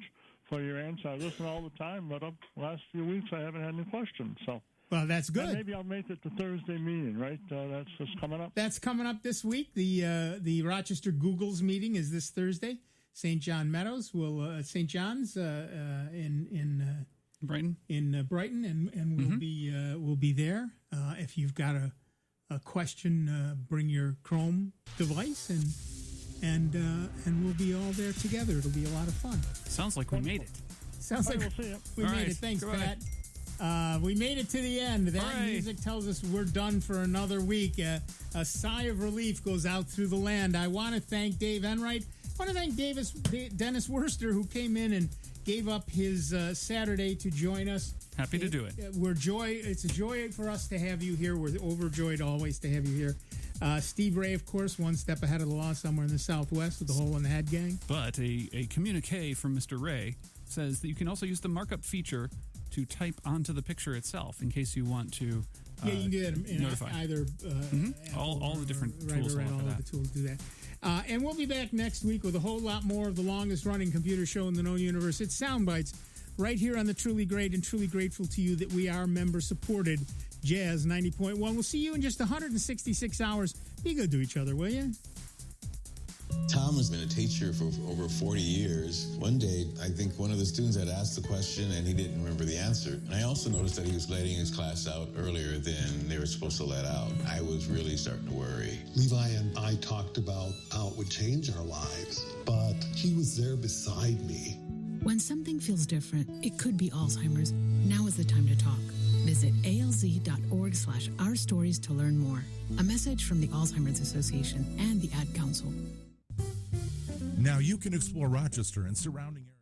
for your answer. I listen all the time, but the last few weeks I haven't had any questions, so... Well, that's good. Maybe I'll make it to Thursday meeting, right? That's just coming up. That's coming up this week. The Rochester Googles meeting is this Thursday. St. John Meadows will St. John's in Brighton. In Brighton, and we'll be there. If you've got a question, bring your Chrome device and we'll be all there together. It'll be a lot of fun. Sounds like we made it. Sounds like we made it. Thanks, Pat. We made it to the end. That music tells us we're done for another week. A sigh of relief goes out through the land. I want to thank Dave Enright. I want to thank Dennis Worster, who came in and gave up his Saturday to join us. Happy to do it. It's a joy for us to have you here. We're overjoyed always to have you here. Steve Ray, of course, one step ahead of the law somewhere in the Southwest with the Hole in the Head gang. But a communique from Mr. Ray says that you can also use the markup feature to type onto the picture itself in case you want to you can do that in notify. Either all the different tools. All of the tools do that. And we'll be back next week with a whole lot more of the longest-running computer show in the known universe. It's Sound Bytes, right here on the Truly Great and truly grateful to you that we are member-supported Jazz 90.1. We'll see you in just 166 hours. Be good to each other, will you? Tom has been a teacher for over 40 years. One day, I think one of the students had asked the question and he didn't remember the answer. And I also noticed that he was letting his class out earlier than they were supposed to let out. I was really starting to worry. Levi and I talked about how it would change our lives, but he was there beside me. When something feels different, it could be Alzheimer's. Now is the time to talk. Visit alz.org/ourstories to learn more. A message from the Alzheimer's Association and the Ad Council. Now you can explore Rochester and surrounding areas.